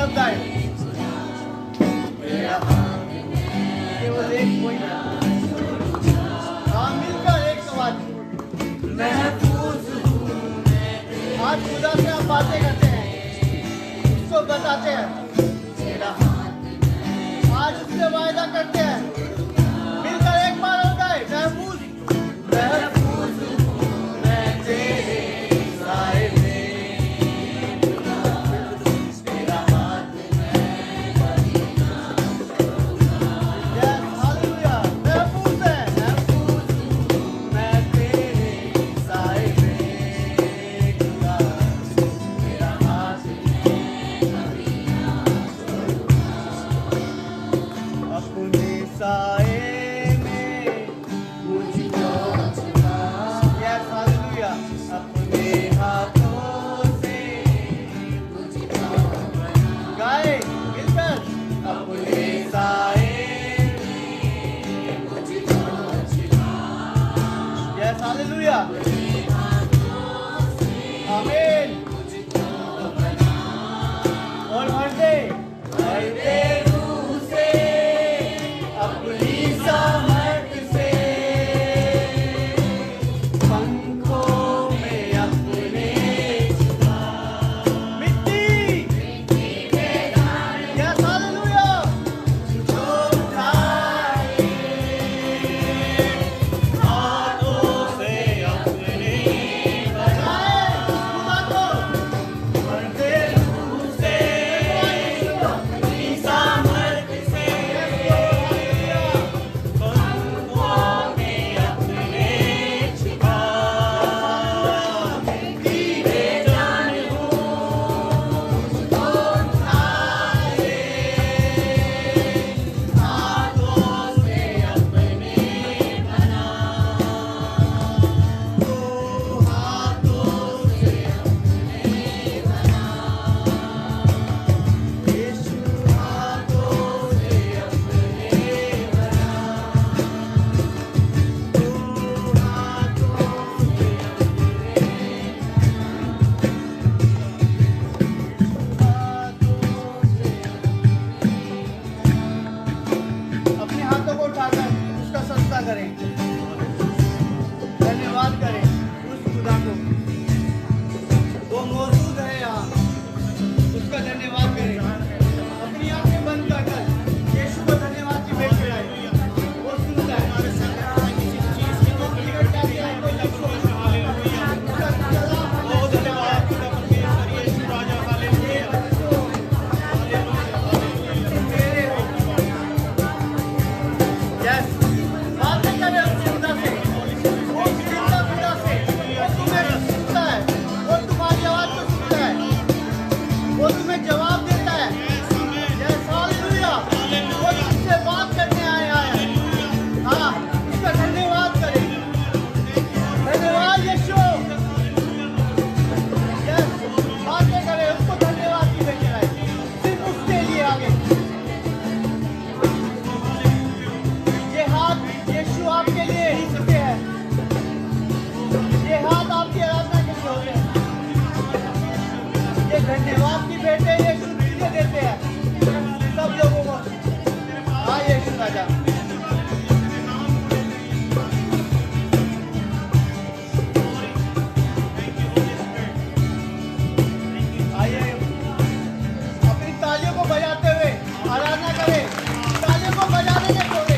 सब गाए केवल एक कोई हाँ मिलकर एक आवाज आज खुदा से आप बातें करते हैं, उसको बताते हैं, आज उससे वायदा करते हैं। मिलकर एक बार और गाए महफूज मैं तेरे साए में, तेरा हाथ हालेलुया महफूज है, मैं तेरे साए में, खुदा तेरा हाथ अपने साए में मुझको छुपा, यस हालेलुया अपने हाथों से मुझको गाए मिलकर अपने साए में मुझको छुपा, यस हालेलुया आमीन। और भर दे रूह से अपनी सामर्थ से, पंखों में अपने मिट्टी यस हालेलुया जो उठाए हाथों से अपने बनाए खुदा को भर दे रूह से अपनी सामर्थ से, पंखों में अपने छुपा, धीरे जान हो मुझको उठाए हाथों से अपने बना, तो हाथों से अपने बना, यीशु हाथों से अपने बना, तो हाथों से अपने हाथों को उठाकर उसका सजदा करें, धन्यवाद करें उस खुदा को, वो मौजूद है यहाँ, उसका धन्यवाद करें। अपनी आंखें बंद कर यीशु को धन्यवाद की भेंट चढ़ाएं, वो सुनता है। Yes. बातें करें उससे खुदा से, वो जिंदा खुदा से, वो तुम्हें सुनता है, वो तुम्हारी आवाज को सुनता है, वो तुम्हें जवाब देता है। Yes, हालेलुया वो तुमसे बात करने आया है। हाँ उसका धन्यवाद करें, धन्यवाद यीशु। Yes, बातें करें उसको धन्यवाद की भेंट चढ़ाएं, सिर्फ उसके लिए आगे। ये हाथ यीशु आपके लिए ही झुके हैं, ये हाथ आपकी आराधना के लिए होते हैं, ये धन्यवाद की भेंटें यीशु तुझे देते हैं सब लोगों को। हाँ यीशु राजा आइए अपनी तालियों को बजाते हुए आराधना करें, तालियों को बजाने के छोड़े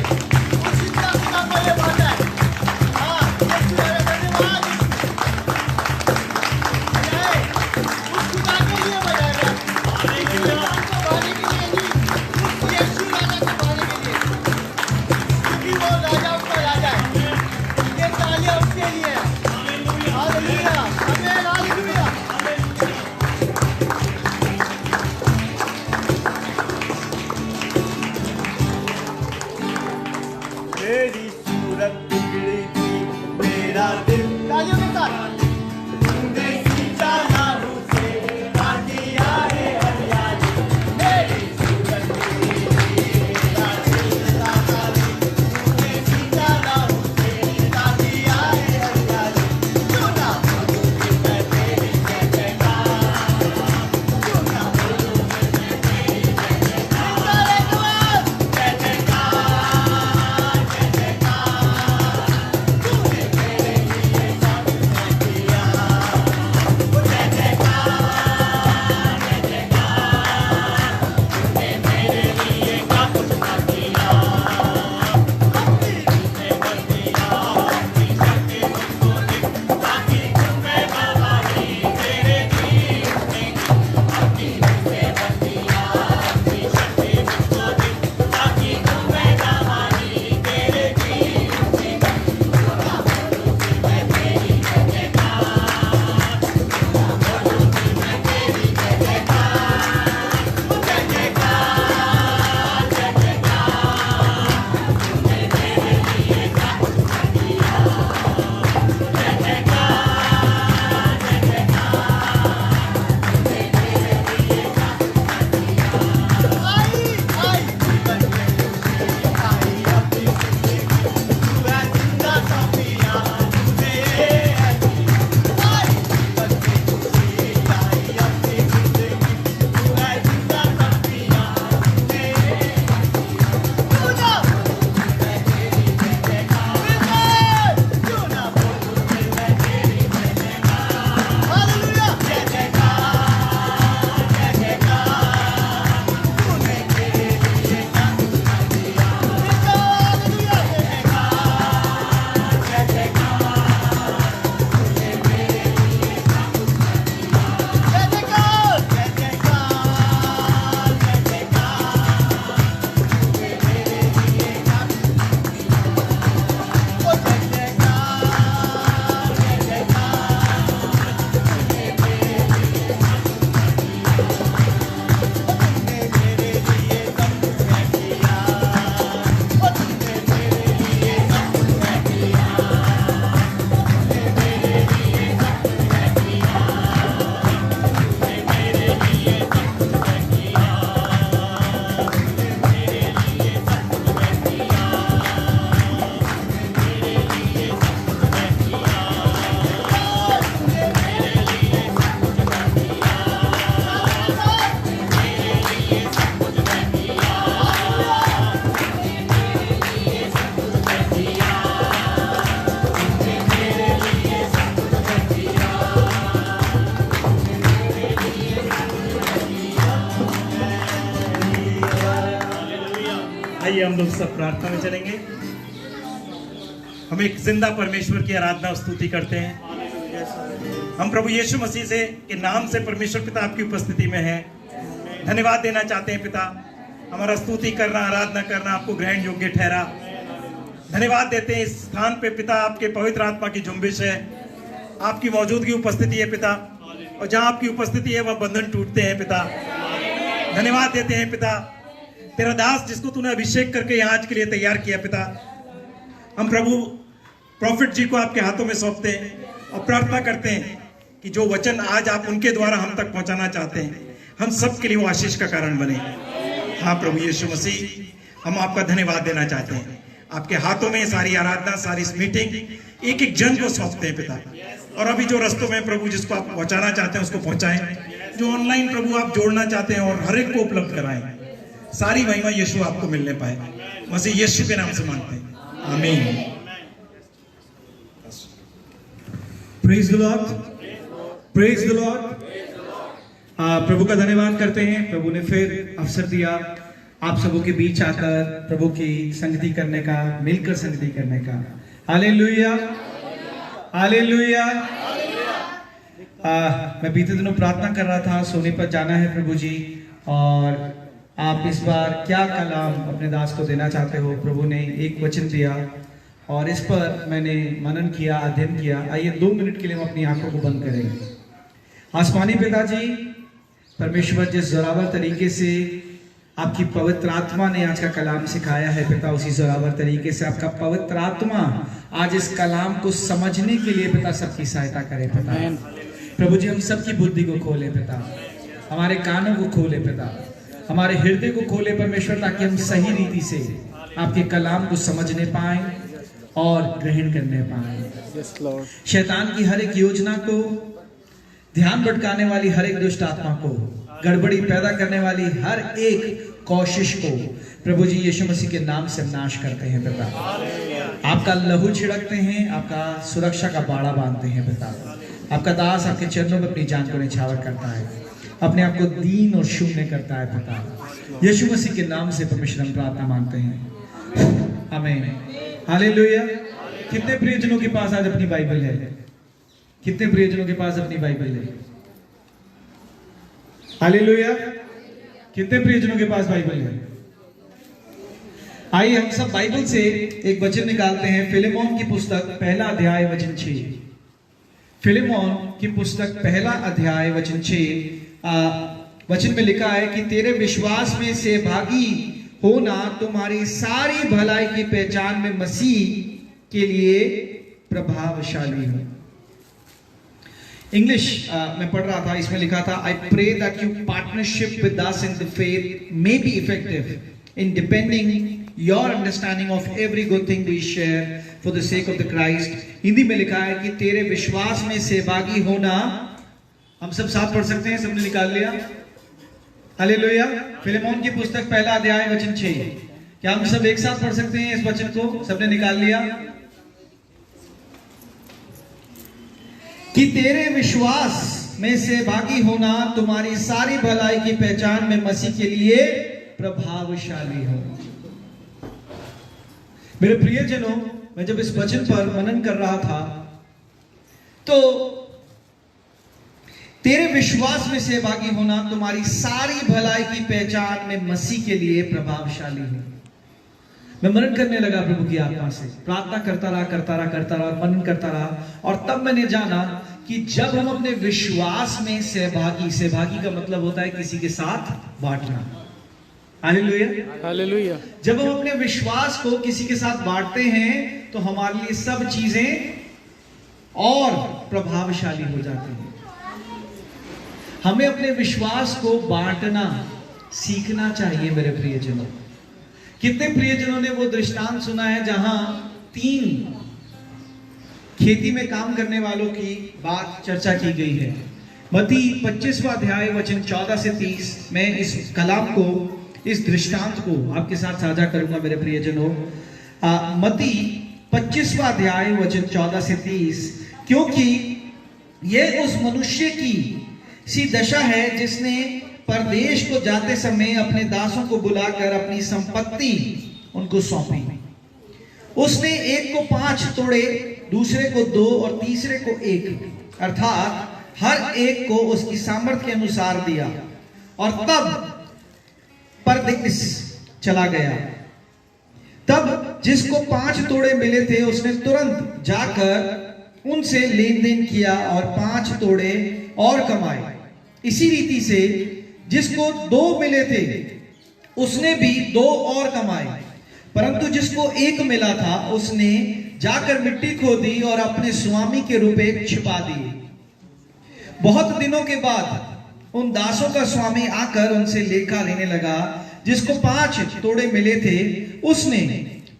उस जितना खुदा को ये बात है। हाँ यीशु तेरा धन्यवाद बजाए, उस खुदा के लिए बजाए, इस खुदा को हम लोग सब प्रार्थना में चलेंगे। हम एक जिंदा परमेश्वर की आराधना और स्तुति करते हैं। हम प्रभु यीशु मसीह से के नाम से परमेश्वर पिता आपकी उपस्थिति में है, धन्यवाद देना चाहते हैं। पिता, हमारा स्तुति करना, आराधना करना आपको ग्रहण योग्य ठहरा। धन्यवाद देते हैं इस स्थान पे पिता, आपके पवित्र आत्मा की जुम्बिश है, आपकी मौजूदगी उपस्थिति है पिता, और जहां आपकी उपस्थिति है वह बंधन टूटते हैं पिता। धन्यवाद देते हैं पिता, तेरा दास जिसको तूने अभिषेक करके यहाँ आज के लिए तैयार किया पिता, हम प्रभु प्रॉफिट जी को आपके हाथों में सौंपते हैं और प्रार्थना करते हैं कि जो वचन आज आप उनके द्वारा हम तक पहुंचाना चाहते हैं, हम सब के लिए वो आशीष का कारण बने। हाँ प्रभु यीशु मसीह, हम आपका धन्यवाद देना चाहते हैं। आपके हाथों में सारी आराधना, सारी इस मीटिंग, एक एक जन को सौंपते हैं पिता, और अभी जो रस्तों में प्रभु जिसको आप पहुंचाना चाहते हैं उसको पहुंचाएं, जो ऑनलाइन प्रभु आप जोड़ना चाहते हैं और हर एक को उपलब्ध कराएं। सारी महिमा यीशु आपको मिलने पाए, मसीह यीशु के नाम से मांगते हैं, आमीन। Praise the Lord, praise the Lord. प्रभु का धन्यवाद करते हैं। प्रभु ने फिर अवसर दिया आप सबों के बीच आकर प्रभु की संगति करने का, मिलकर संगति करने का। Hallelujah, hallelujah. मैं बीते दिनों प्रार्थना कर रहा था, सोने पर जाना है प्रभु जी, और आप इस बार क्या कलाम अपने दास को देना चाहते हो। प्रभु ने एक वचन दिया और इस पर मैंने मनन किया, अध्ययन किया। आइए 2 मिनट के लिए हम अपनी आंखों को बंद करें। आसमानी पिताजी परमेश्वर, जिस जोरावर तरीके से आपकी पवित्र आत्मा ने आज का कलाम सिखाया है पिता, उसी जोरावर तरीके से आपका पवित्र आत्मा आज इस कलाम को समझने के लिए पिता सबकी सहायता करे पिता। प्रभु जी, हम सबकी बुद्धि को खोले पिता, हमारे कानों को खोले पिता, हमारे हृदय को खोले परमेश्वर, ताकि हम सही रीति से आपके कलाम को समझने पाए और ग्रहण करने पाए। शैतान की हर एक योजना को, ध्यान भटकाने वाली हर एक दुष्ट आत्मा को, गड़बड़ी पैदा करने वाली हर एक कोशिश को प्रभु जी यीशु मसीह के नाम से नाश करते हैं पिता। आपका लहू छिड़कते हैं, आपका सुरक्षा का बाड़ा बांधते हैं पिता। आपका दास आपके चरणों में अपनी जान को निछावर करता है, अपने आप को दीन और शून्य करता है पिता। यीशु मसीह के नाम से परमेश्वर हम प्रार्थना मांगते हैं, आमीन, हालेलुया। कितने प्रियजनों के पास आज अपनी बाइबल है? कितने प्रियजनों के पास अपनी बाइबल है? हालेलुया। कितने प्रियजनों के पास बाइबल है? आइए हम सब बाइबल से एक वचन निकालते हैं। फिलेमोन की पुस्तक 1 अध्याय वचन 6। फिलेमोन की पुस्तक 1 अध्याय वचन 6 वचन में लिखा है कि तेरे विश्वास में सहभागी होना तुम्हारी सारी भलाई की पहचान में मसीह के लिए प्रभावशाली हो। इंग्लिश में पढ़ रहा था, इसमें लिखा था, I pray that you partnership with us in the faith may be effective in depending your understanding of every good thing we share for the sake of the Christ. Hindi में लिखा है कि तेरे विश्वास में सहभागी होना, हम सब साथ पढ़ सकते हैं, सबने निकाल लिया? हालेलुया। फिलेमोन की पुस्तक 1 अध्याय वचन 6, क्या हम सब एक साथ पढ़ सकते हैं इस वचन को? सबने निकाल लिया? कि तेरे विश्वास में सहभागी होना तुम्हारी सारी भलाई की पहचान में मसीह के लिए प्रभावशाली हो। मेरे प्रियजनों, मैं जब इस वचन पर मनन कर रहा था तो तेरे विश्वास में सहभागी होना तुम्हारी सारी भलाई की पहचान में मसीह के लिए प्रभावशाली हो। मैं मनन करने लगा प्रभु की आत्मा से, प्रार्थना करता रहा, मनन करता रहा, और तब मैंने जाना कि जब हम अपने विश्वास में सहभागी का मतलब होता है किसी के साथ बांटना। Hallelujah, hallelujah. जब हम अपने विश्वास को किसी के साथ बांटते हैं तो हमारे लिए सब चीजें और प्रभावशाली हो जाती हैं। हमें अपने विश्वास को बांटना सीखना चाहिए मेरे प्रियजनों। कितने प्रियजनों ने वो दृष्टांत सुना है जहां 3 खेती में काम करने वालों की बात चर्चा की गई है। मत्ती 25वां अध्याय वचन 14 से 30 में इस कलाम को, इस दृष्टांत को आपके साथ साझा करूंगा मेरे प्रियजनों। मत्ती 25वां अध्याय वचन 14 से 30, क्योंकि यह उस मनुष्य की सी दशा है जिसने परदेश को जाते समय अपने दासों को बुलाकर अपनी संपत्ति उनको सौंपी। उसने एक को 5 तोड़े, दूसरे को 2 और तीसरे को 1, अर्थात हर एक को उसकी सामर्थ्य के अनुसार दिया। और तब परदेश चला गया। तब जिसको 5 तोड़े मिले थे उसने तुरंत जाकर उनसे लेन देन किया और 5 तोड़े और कमाए। इसी रीति से जिसको 2 मिले थे उसने भी 2 और कमाए, परंतु जिसको 1 मिला था उसने जाकर मिट्टी खोदी और अपने स्वामी के रुपए छिपा दिए। बहुत दिनों के बाद उन दासों का स्वामी आकर उनसे लेखा लेने लगा। जिसको 5 तोड़े मिले थे उसने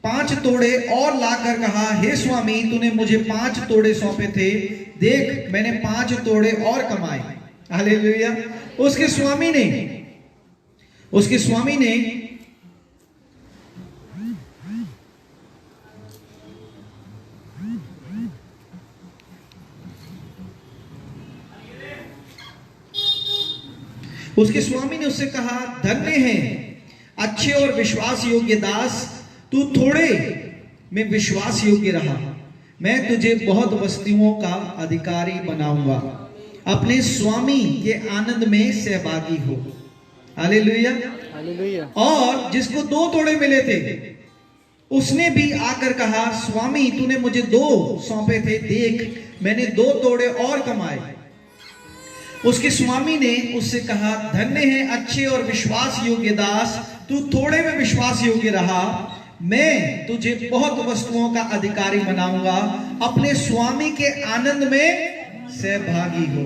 5 तोड़े और लाकर कहा, हे स्वामी, तूने मुझे 5 तोड़े सौंपे थे, देख मैंने 5 तोड़े और कमाए। हालेलुया। उसके स्वामी ने उससे कहा, धन्य है अच्छे और विश्वास योग्य दास, तू थोड़े में विश्वास योग्य रहा, मैं तुझे बहुत वस्तुओं का अधिकारी बनाऊंगा, अपने स्वामी के आनंद में सहभागी हो। Hallelujah, hallelujah. और जिसको 2 तोड़े मिले थे उसने भी आकर कहा, स्वामी, तूने मुझे 2 सौंपे थे, देख मैंने 2 तोड़े और कमाए। उसके स्वामी ने उससे कहा, धन्य है अच्छे और विश्वास योग्य दास, तू थोड़े में विश्वास योग्य रहा, मैं तुझे बहुत वस्तुओं का अधिकारी बनाऊंगा, अपने स्वामी के आनंद में सहभागी हो।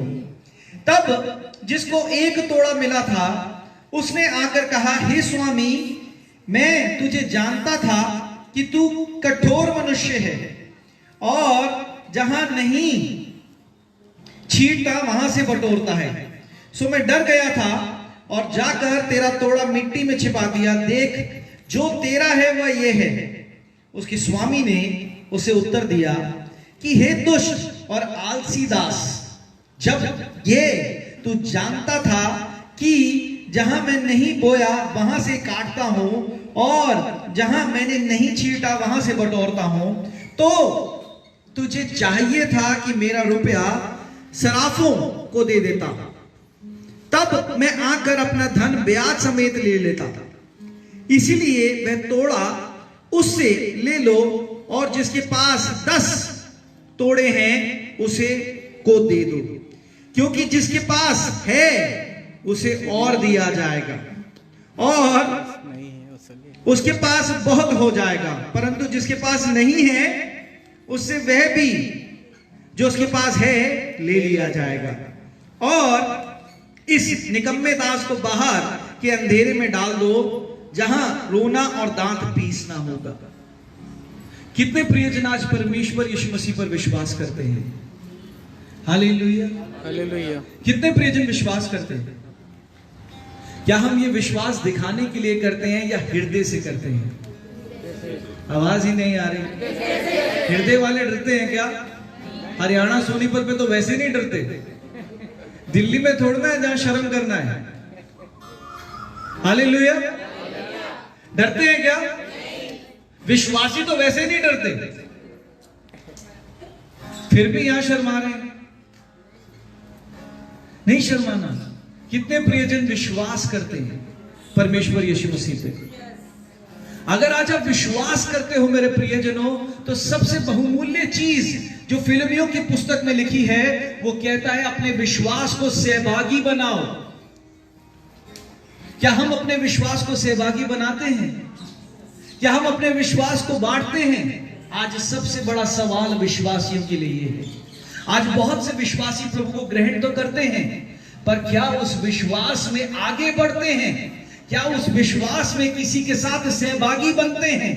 तब जिसको 1 तोड़ा मिला था उसने आकर कहा, हे स्वामी, मैं तुझे जानता था कि तू कठोर मनुष्य है और जहां नहीं छींटता वहां से बटोरता है, सो मैं डर गया था और जाकर तेरा तोड़ा मिट्टी में छिपा दिया, देख जो तेरा है वह ये है। उसके स्वामी ने उसे उत्तर दिया कि हे दुष्ट और आलसी दास, जब ये तू जानता था कि जहां मैं नहीं बोया वहां से काटता हूं और जहां मैंने नहीं छींटा वहां से बटोरता हूं, तो तुझे चाहिए था कि मेरा रुपया सराफों को दे देता, तब मैं आकर अपना धन ब्याज समेत ले लेता। इसीलिए वह तोड़ा उससे ले लो और जिसके पास 10 तोड़े हैं उसे को दे दो, क्योंकि जिसके पास है उसे और दिया जाएगा और उसके पास बहुत हो जाएगा, परंतु जिसके पास नहीं है उससे वह भी जो उसके पास है ले लिया जाएगा। और इस निकम्मे दास को बाहर के अंधेरे में डाल दो, जहां रोना और दांत पीसना होगा। कितने प्रियजन आज परमेश्वर यीशु मसीह पर विश्वास करते हैं? Hallelujah, hallelujah. कितने प्रियजन विश्वास करते हैं? क्या हम ये विश्वास दिखाने के लिए करते हैं या हृदय से करते हैं? आवाज ही नहीं आ रही। हृदय वाले डरते हैं क्या? हरियाणा सोनीपत में तो वैसे नहीं डरते, दिल्ली में थोड़ा है जहां शर्म करना है। हालेलुया। डरते हैं क्या? विश्वासी तो वैसे नहीं डरते, फिर भी यहां शर्मा रहे हैं। नहीं शर्माना। कितने प्रियजन विश्वास करते हैं परमेश्वर यीशु मसीह पे? अगर आज आप विश्वास करते हो मेरे प्रियजनों, तो सबसे बहुमूल्य चीज जो फिलिपियों की पुस्तक में लिखी है वो कहता है, अपने विश्वास को सहभागी बनाओ। क्या हम अपने विश्वास को सहभागी बनाते हैं? क्या हम अपने विश्वास को बांटते हैं? आज सबसे बड़ा सवाल विश्वासियों के लिए है। आज बहुत से विश्वासी प्रभु को ग्रहण तो करते हैं, पर क्या उस विश्वास में आगे बढ़ते हैं? क्या उस विश्वास में किसी के साथ सहभागी बनते हैं?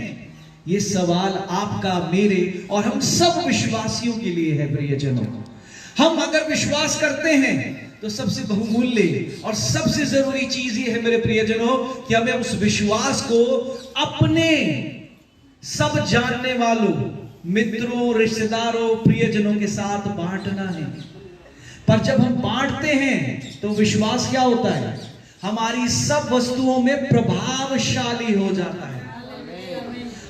ये सवाल आपका, मेरे और हम सब विश्वासियों के लिए है प्रियजनों। हम अगर विश्वास करते हैं तो सबसे बहुमूल्य और सबसे जरूरी चीज ये है मेरे प्रियजनों कि हमें उस विश्वास को अपने सब जानने वालों, मित्रों, रिश्तेदारों, प्रियजनों के साथ बांटना है। पर जब हम बांटते हैं तो विश्वास क्या होता है? हमारी सब वस्तुओं में प्रभावशाली हो जाता है।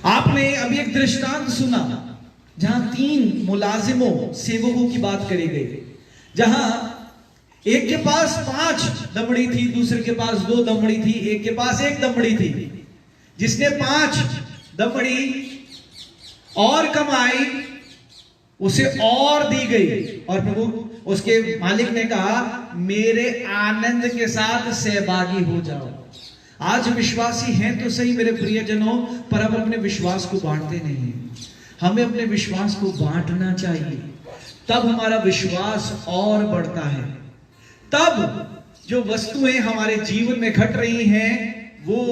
आपने अभी एक दृष्टांत सुना जहां 3 मुलाजिमों सेवकों की बात करी गई, जहां एक के पास 5 दमड़ी थी, दूसरे के पास 2 दमड़ी थी, एक के पास 1 दमड़ी थी। जिसने 5 दमड़ी और कमाई उसे और दी गई, और प्रभु उसके मालिक ने कहा मेरे आनंद के साथ सहभागी हो जाओ। आज विश्वासी हैं तो सही मेरे प्रियजनों, पर हम अपने विश्वास को बांटते नहीं हैं। हमें अपने विश्वास को बांटना चाहिए, तब हमारा विश्वास और बढ़ता है। तब जो वस्तुएं हमारे जीवन में घट रही हैं वो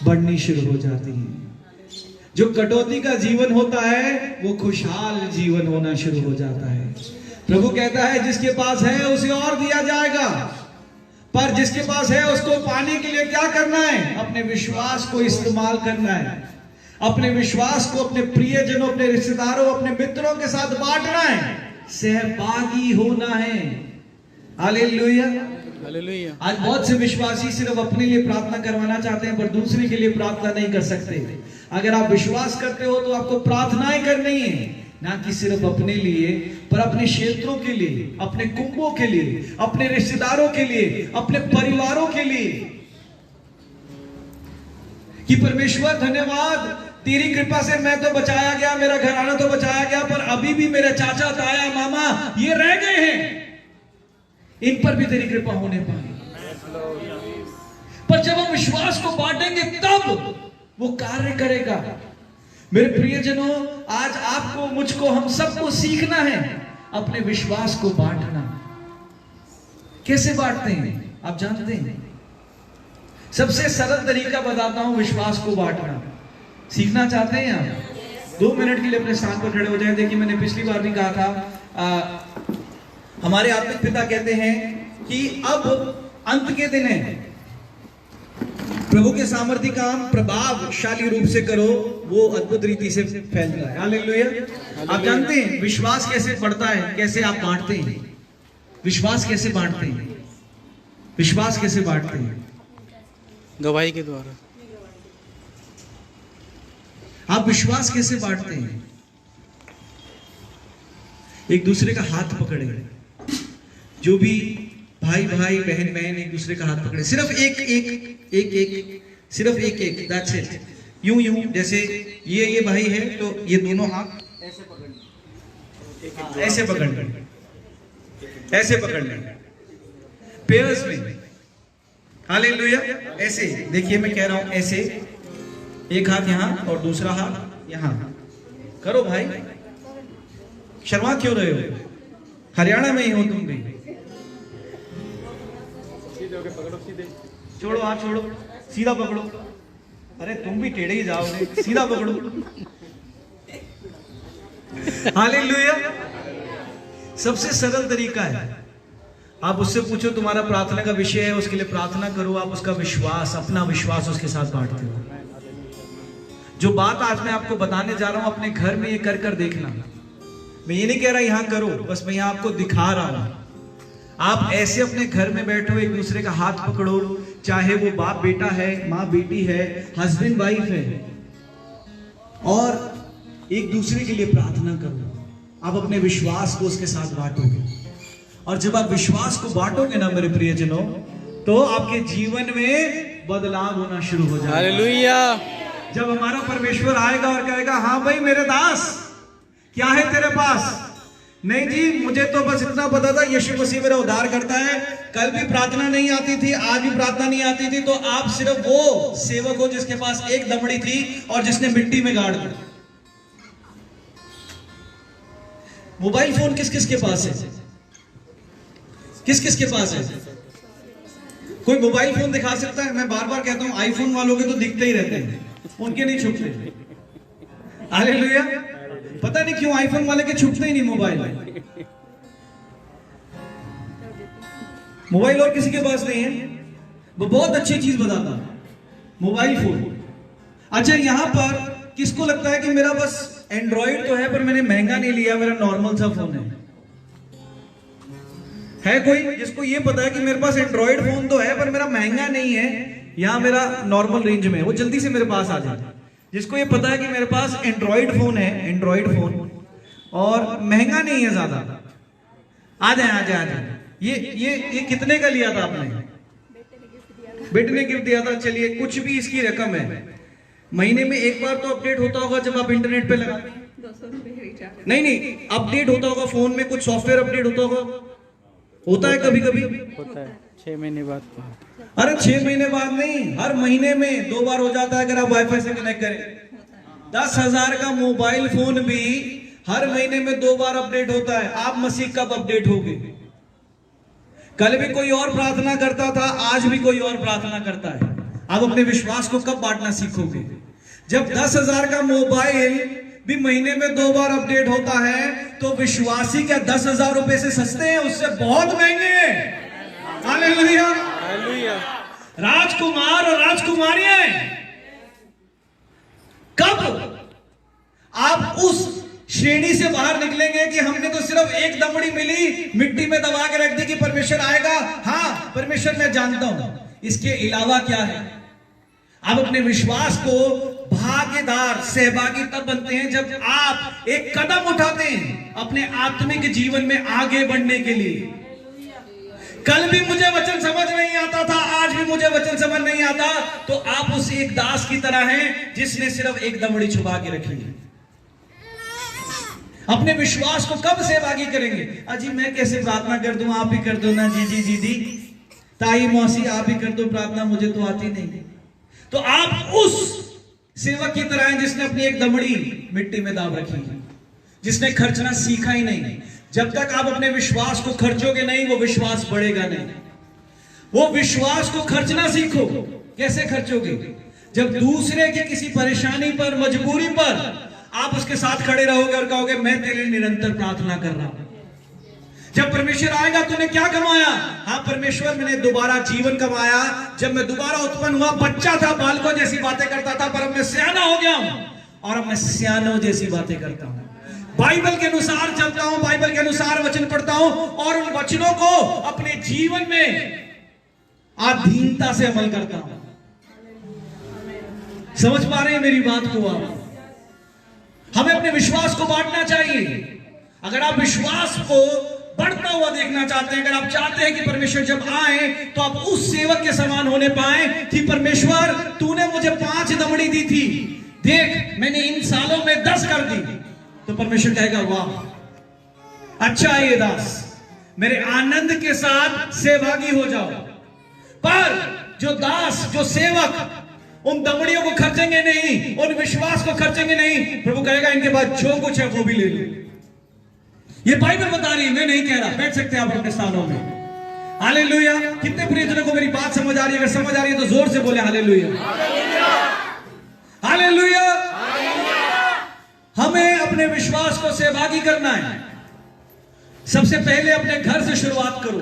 बढ़नी शुरू हो जाती हैं। जो कटौती का जीवन होता है वो खुशहाल जीवन होना शुरू हो जाता है। प्रभु कहता है जिसके पास है उसे और दिया जाएगा, पर जिसके पास है उसको पाने के लिए क्या करना है? अपने विश्वास को इस्तेमाल करना है। अपने विश्वास को अपने प्रियजनों, अपने रिश्तेदारों, अपने मित्रों के साथ बांटना है, सहभागी होना है। Hallelujah, hallelujah. आज बहुत से विश्वासी सिर्फ अपने लिए प्रार्थना करवाना चाहते हैं पर दूसरे के लिए प्रार्थना नहीं कर सकते। अगर आप विश्वास करते हो तो आपको प्रार्थनाएं करनी है, ना कि सिर्फ अपने लिए, पर अपने क्षेत्रों के लिए, अपने कुंभों के लिए, अपने रिश्तेदारों के लिए, अपने परिवारों के लिए, कि परमेश्वर धन्यवाद तेरी कृपा से मैं तो बचाया गया, मेरा घराना तो बचाया गया, पर अभी भी मेरे चाचा, ताया, मामा ये रह गए हैं, इन पर भी तेरी कृपा होने पाए। पर जब हम विश्वास को बांटेंगे तब वो कार्य करेगा। मेरे प्रियजनों, आज आपको, मुझको, हम सबको सीखना है अपने विश्वास को बांटना। कैसे बांटते हैं आप जानते हैं? सबसे सरल तरीका बताता हूं विश्वास को बांटना। सीखना चाहते हैं आप? 2 मिनट के लिए अपने स्थान पर खड़े हो जाएं। देखिए, मैंने पिछली बार भी कहा था, हमारे आत्मिक पिता कहते हैं कि अब अंत के दिन है, प्रभु के सामर्थ्य काम प्रभावशाली रूप से करो, वो अद्भुत रीति से फैल रहा है। हालेलुया। आप जानते हैं विश्वास कैसे बढ़ता है, कैसे आप बांटते हैं? विश्वास कैसे बांटते हैं? विश्वास कैसे बांटते हैं? गवाही के द्वारा। आप विश्वास कैसे बांटते हैं? एक दूसरे का हाथ पकड़े, जो भी भाई भाई, बहन बहन एक दूसरे का हाथ पकड़े, सिर्फ एक सिर्फ एक, दैट्स इट। यूं यूं, जैसे ये भाई है तो ये दोनों हाथ ऐसे पकड़ने, ऐसे पकड़ने, ऐसे पकड़ने, पेयर्स में। हालेलुया। ऐसे देखिए, मैं कह रहा हूं ऐसे, एक हाथ यहां और दूसरा हाथ यहां करो। भाई शर्मा क्यों रहे हो? हरियाणा में ही हो तुम भी। छोड़ो हाथ, छोड़ो, सीधा पकड़ो। अरे तुम भी टेढ़े ही जाओगे, सीधा पकड़ो। हालेलुया। सबसे सरल तरीका है, आप उससे पूछो तुम्हारा प्रार्थना का विषय है, उसके लिए प्रार्थना करो। आप उसका विश्वास, अपना विश्वास उसके साथ बांटते हो। जो बात आज मैं आपको बताने जा रहा हूं, अपने घर में ये कर कर देखना। मैं ये नहीं कह रहा यहां करो, बस मैं यहां आपको दिखा रहा हूं। आप ऐसे अपने घर में बैठो, एक दूसरे का हाथ पकड़ो, चाहे वो बाप बेटा है, माँ बेटी है, हस्बैंड वाइफ है, और एक दूसरे के लिए प्रार्थना करो। आप अपने विश्वास को उसके साथ बांटोगे, और जब आप विश्वास को बांटोगे ना मेरे प्रियजनों, तो आपके जीवन में बदलाव होना शुरू हो जाएगा। हालेलुया। जब हमारा परमेश्वर आएगा और कहेगा, हाँ भाई मेरे दास, क्या है तेरे पास? नहीं जी, मुझे तो बस इतना पता था यीशु मसीह मेरा उद्धार करता है, कल भी प्रार्थना नहीं आती थी, आज भी प्रार्थना नहीं आती थी। तो आप सिर्फ वो सेवक हो जिसके पास 1 दमड़ी थी और जिसने मिट्टी में गाड़ दी। मोबाइल फोन किस किस के पास है? किस किस के पास है? कोई मोबाइल फोन दिखा सकता है? मैं बार बार कहता हूं, आईफोन वालों के तो दिखते ही रहते हैं, उनके नहीं छुपते। हालेलुया। पता नहीं क्यों आईफोन वाले के छुपते ही नहीं मोबाइल। मोबाइल और किसी के पास नहीं है। वो बहुत अच्छी चीज बताता, मोबाइल फोन। अच्छा, यहां पर किसको लगता है कि मेरा बस एंड्रॉइड तो है पर मैंने महंगा नहीं लिया, मेरा नॉर्मल सा फोन है कोई जिसको ये पता है कि मेरे पास एंड्रॉइड फोन तो है पर मेरा महंगा नहीं है, यहाँ मेरा नॉर्मल रेंज में है, वो जल्दी से मेरे पास आ जाए। जिसको ये पता है कि मेरे पास एंड्रॉइड फोन है, एंड्रॉइड फोन और महंगा नहीं है ज्यादा, आ जाए आ जाए आ जाए। ये कितने का लिया था आपने? बेटे ने गिफ्ट दिया था। चलिए कुछ भी इसकी रकम है, महीने में एक बार तो अपडेट होता होगा जब आप इंटरनेट पे लगाते हैं। 200 रुपए रिचार्ज। नहीं अपडेट होता होगा फोन में, कुछ सॉफ्टवेयर अपडेट होता होगा, होता है कभी कभी, होता है 6 महीने बाद। अरे 6 महीने बाद नहीं, हर महीने में 2 बार हो जाता है अगर आप वाईफाई से कनेक्ट करें। 10,000 का मोबाइल फोन भी हर महीने में 2 बार अपडेट होता है। आप मसीह कब अपडेट होगे? कल भी कोई और प्रार्थना करता था, आज भी कोई और प्रार्थना करता है। आप अपने विश्वास को कब बांटना सीखोगे? जब 10,000 का मोबाइल भी महीने में 2 बार अपडेट होता है तो विश्वासी क्या 10,000 रुपए से सस्ते हैं? उससे बहुत महंगे हैं। हालेलुया। हालेलुया। राजकुमार और राजकुमारियां कब आप उस श्रेणी से बाहर निकलेंगे कि हमने तो सिर्फ एक दमड़ी मिली, मिट्टी में दबा के रख दी कि परमेश्वर आएगा? हाँ परमेश्वर मैं जानता हूं, इसके अलावा क्या है? आप अपने विश्वास को भागीदार सहभागी तब बनते हैं जब आप एक कदम उठाते हैं अपने आत्मिक जीवन में आगे बढ़ने के लिए। कल भी मुझे वचन समझ नहीं आता था, आज भी मुझे वचन समझ नहीं आता, तो आप उस एक दास की तरह हैं जिसने सिर्फ एक दमड़ी छुपा के रखी है। अपने विश्वास को कब सहभागी करेंगे? अजी मैं कैसे प्रार्थना कर दूं, आप ही कर दो ना। जी जी जी दी ताई मौसी आप ही कर दो प्रार्थना, मुझे तो आती नहीं। तो आप उस सेवक की तरह हैं जिसने अपनी एक दमड़ी मिट्टी में दाब रखी है, जिसने खर्चना सीखा ही नहीं। जब तक आप अपने विश्वास को खर्चोगे नहीं, वो विश्वास बढ़ेगा नहीं। वो विश्वास को खर्चना सीखो। कैसे खर्चोगे? जब दूसरे की किसी परेशानी पर, मजबूरी पर आप उसके साथ खड़े रहोगे और कहोगे मैं तेरे लिए निरंतर प्रार्थना कर रहा हूं। जब परमेश्वर आएगा तूने क्या कमाया? हाँ परमेश्वर मैंने दोबारा जीवन कमाया। जब मैं दोबारा उत्पन्न हुआ, बच्चा था, बालकों जैसी बातें करता था, पर अब मैं सियाना हो गया हूं और अब मैं सियानों जैसी बातें करता हूं। बाइबल के अनुसार चलता हूं, बाइबल के अनुसार वचन पढ़ता हूं और उन वचनों को अपने जीवन में अधीनता से अमल करता हूं। समझ पा रहे हैं मेरी बात को? आप हमें अपने विश्वास को बांटना चाहिए। अगर आप विश्वास को बढ़ता हुआ देखना चाहते हैं, अगर आप चाहते हैं कि परमेश्वर जब आए तो आप उस सेवक के समान होने पाए कि परमेश्वर तूने मुझे 5 दमड़ी दी थी, देख मैंने इन सालों में 10 कर दी, तो परमेश्वर कहेगा वाह अच्छा है ये दास, मेरे आनंद के साथ सहभागी हो जाओ। पर जो दास, जो सेवक उन दमड़ियों को खर्चेंगे नहीं, उन विश्वास को खर्चेंगे नहीं, प्रभु कहेगा इनके पास जो कुछ है वो भी ले लो। ये बाइबल बता रही है, मैं नहीं कह रहा। बैठ सकते हैं आप अपने स्थानों में। हालेलुया। कितने प्रियजनों को मेरी बात समझ आ रही है? अगर समझ आ रही है तो जोर से बोले हालेलुया। हालेलुया। हमें अपने विश्वास को सहभागी करना है। सबसे पहले अपने घर से शुरुआत करो,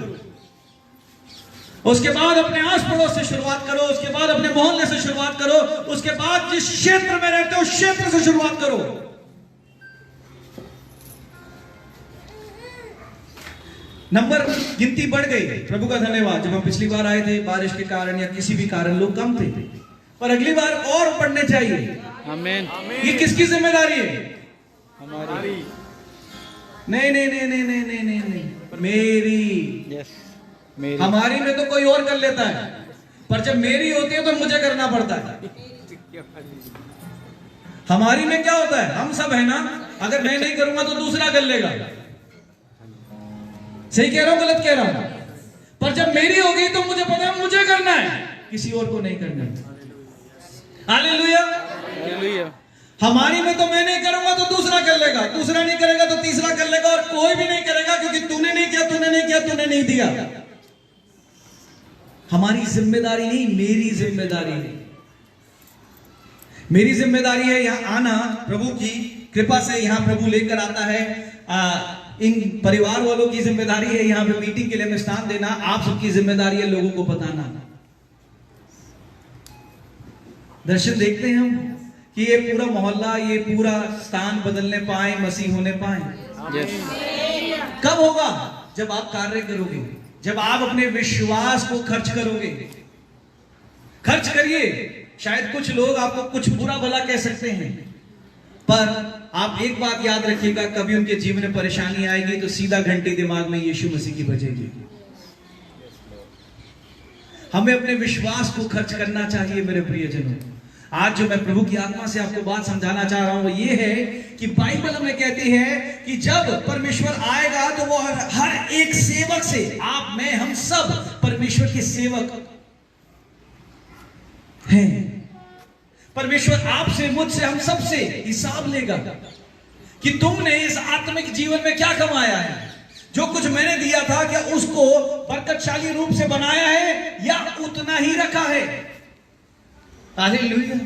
उसके बाद अपने आस पड़ोस से शुरुआत करो, उसके बाद अपने मोहल्ले से शुरुआत करो, उसके बाद जिस क्षेत्र में रहते हो उस क्षेत्र से शुरुआत करो। नंबर गिनती बढ़ गई, प्रभु का धन्यवाद। जब हम पिछली बार आए थे बारिश के कारण या किसी भी कारण लोग कम थे, पर अगली बार और बढ़ने चाहिए। आमीन। ये किसकी जिम्मेदारी है? हमारी। नहीं नहीं नहीं नहीं नहीं नहीं नहीं, नहीं। मेरी। यस मेरी। हमारी में तो कोई और कर लेता है, पर जब मेरी होती है तो मुझे करना पड़ता है। हमारी में क्या होता है? हम सब है ना, अगर मैं नहीं करूंगा तो दूसरा कर लेगा। सही कह रहा हूं गलत कह रहा हूं? पर जब मेरी होगी तो मुझे पता है मुझे करना है, किसी और को नहीं करना। हालेलुया। हालेलुया। हमारी में तो मैं नहीं करूंगा तो दूसरा कर लेगा, दूसरा नहीं करेगा तो तीसरा कर लेगा, और कोई भी नहीं करेगा क्योंकि तूने नहीं किया, तूने नहीं किया, तूने नहीं दिया। हमारी जिम्मेदारी नहीं, मेरी जिम्मेदारी है। मेरी जिम्मेदारी है यहां आना, प्रभु की कृपा से यहां प्रभु लेकर आता है। इन परिवार वालों की जिम्मेदारी है यहां पे मीटिंग के लिए हमें स्थान देना। आप सबकी जिम्मेदारी है लोगों को बताना। दर्शन देखते हैं हम कि ये पूरा मोहल्ला, ये पूरा स्थान बदलने पाए, मसीह होने पाए। यस। कब होगा? जब आप कार्य करोगे, जब आप अपने विश्वास को खर्च करोगे। खर्च करिए। शायद कुछ लोग आपको कुछ बुरा भला कह सकते हैं, पर आप एक बात याद रखिएगा, कभी उनके जीवन में परेशानी आएगी तो सीधा घंटी दिमाग में यीशु मसीह की बजेगी। हमें अपने विश्वास को खर्च करना चाहिए मेरे प्रियजनों। आज जो मैं प्रभु की आत्मा से आपको बात समझाना चाह रहा हूं वो ये है कि बाइबल हमें कहती है कि जब परमेश्वर आएगा तो वो हर एक सेवक से, आप मैं हम सब परमेश्वर के सेवक हैं। परमेश्वर आपसे, मुझसे, हम सब से हिसाब लेगा कि तुमने इस आत्मिक जीवन में क्या कमाया है। जो कुछ मैंने दिया था क्या उसको बरकतशाली रूप से बनाया है या उतना ही रखा है। हालेलुया।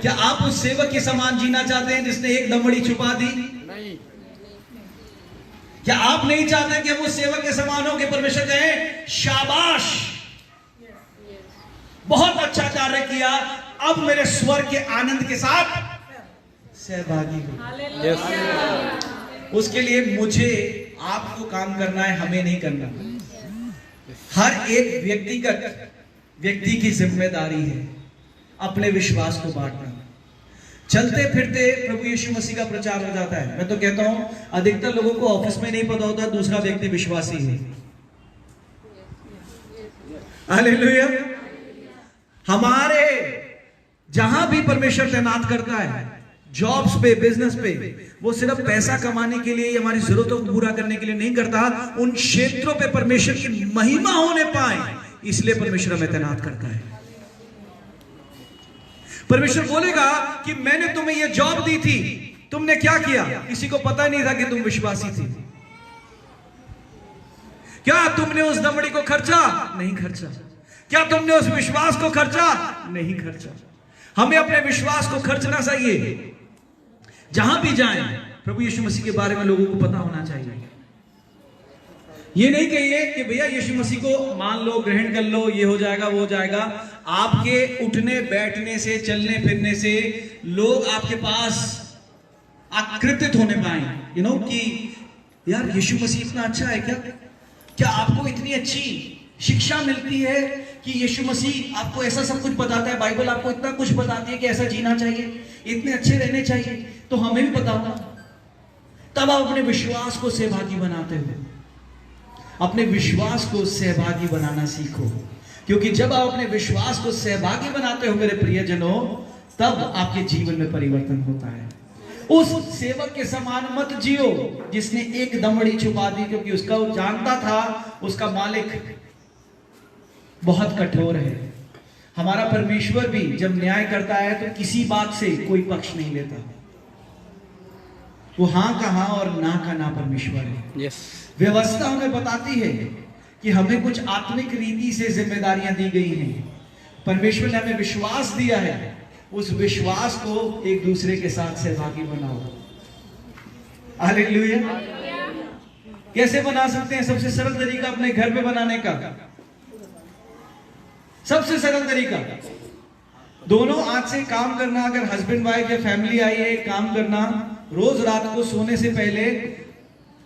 क्या आप उस सेवक के समान जीना चाहते हैं जिसने एक दमड़ी छुपा दी? नहीं। क्या आप नहीं चाहते कि हम उस सेवक के समान हो कि परमेश्वर कहे शाबाश, बहुत अच्छा कार्य किया, अब मेरे स्वर्ग के आनंद के साथ सहभागी हो। यस। उसके लिए मुझे आपको काम करना है, हमें नहीं करना। हर एक व्यक्ति की जिम्मेदारी है अपने विश्वास को बांटना। चलते फिरते प्रभु यीशु मसीह का प्रचार हो जाता है। मैं तो कहता हूं अधिकतर लोगों को ऑफिस में नहीं पता होता दूसरा व्यक्ति विश्वासी है। हालेलुया। हमारे जहां भी परमेश्वर तैनात करता है, जॉब्स पे, बिजनेस पे, वो सिर्फ पैसा कमाने के लिए, हमारी जरूरतों को पूरा करने के लिए नहीं करता। उन क्षेत्रों पे परमेश्वर की महिमा होने पाए इसलिए परमेश्वर हमें तैनात करता है। परमेश्वर बोलेगा कि मैंने तुम्हें यह जॉब दी थी, तुमने क्या किया? किसी को पता नहीं था कि तुम विश्वासी थी। क्या तुमने उस दमड़ी को खर्चा? नहीं खर्चा। क्या तुमने उस विश्वास को खर्चा? नहीं खर्चा। हमें अपने विश्वास को खर्चना चाहिए। जहां भी जाएं प्रभु यीशु मसीह के बारे में लोगों को पता होना चाहिए। ये नहीं कहिए कि भैया यीशु मसीह को मान लो, ग्रहण कर लो, ये हो जाएगा, वो हो जाएगा। आपके उठने बैठने से, चलने फिरने से लोग आपके पास आकृतित होने पाए, कि यार यीशु मसीह इतना अच्छा है क्या? क्या आपको इतनी अच्छी शिक्षा मिलती है कि यीशु मसीह आपको ऐसा सब कुछ बताता है, बाइबल आपको इतना कुछ बताती है कि ऐसा जीना चाहिए, इतने अच्छे रहने चाहिए, तो हमें भी पता होगा। तब आप अपने विश्वास को सहभागी बनाते हो। अपने विश्वास को सहभागी बनाना सीखो, क्योंकि जब आप अपने विश्वास को सहभागी बनाते हो मेरे प्रियजनों, तब आपके जीवन में परिवर्तन होता है। उस सेवक के समान मत जियो जिसने एक दमड़ी छुपा दी, क्योंकि उसका वो जानता था उसका मालिक बहुत कठोर है। हमारा परमेश्वर भी जब न्याय करता है तो किसी बात से कोई पक्ष नहीं लेता। वो हां का हां और ना का ना परमेश्वर है। यस। व्यवस्था हमें बताती है कि हमें कुछ आत्मिक रीति से जिम्मेदारियां दी गई हैं। परमेश्वर ने हमें विश्वास दिया है, उस विश्वास को एक दूसरे के साथ सहभागी बनाओ। हालेलुया। कैसे बना सकते हैं? सबसे सरल तरीका अपने घर में बनाने का, सबसे सरल तरीका, दोनों आज से काम करना। अगर हस्बैंड वाइफ या फैमिली आई है, काम करना, रोज रात को सोने से पहले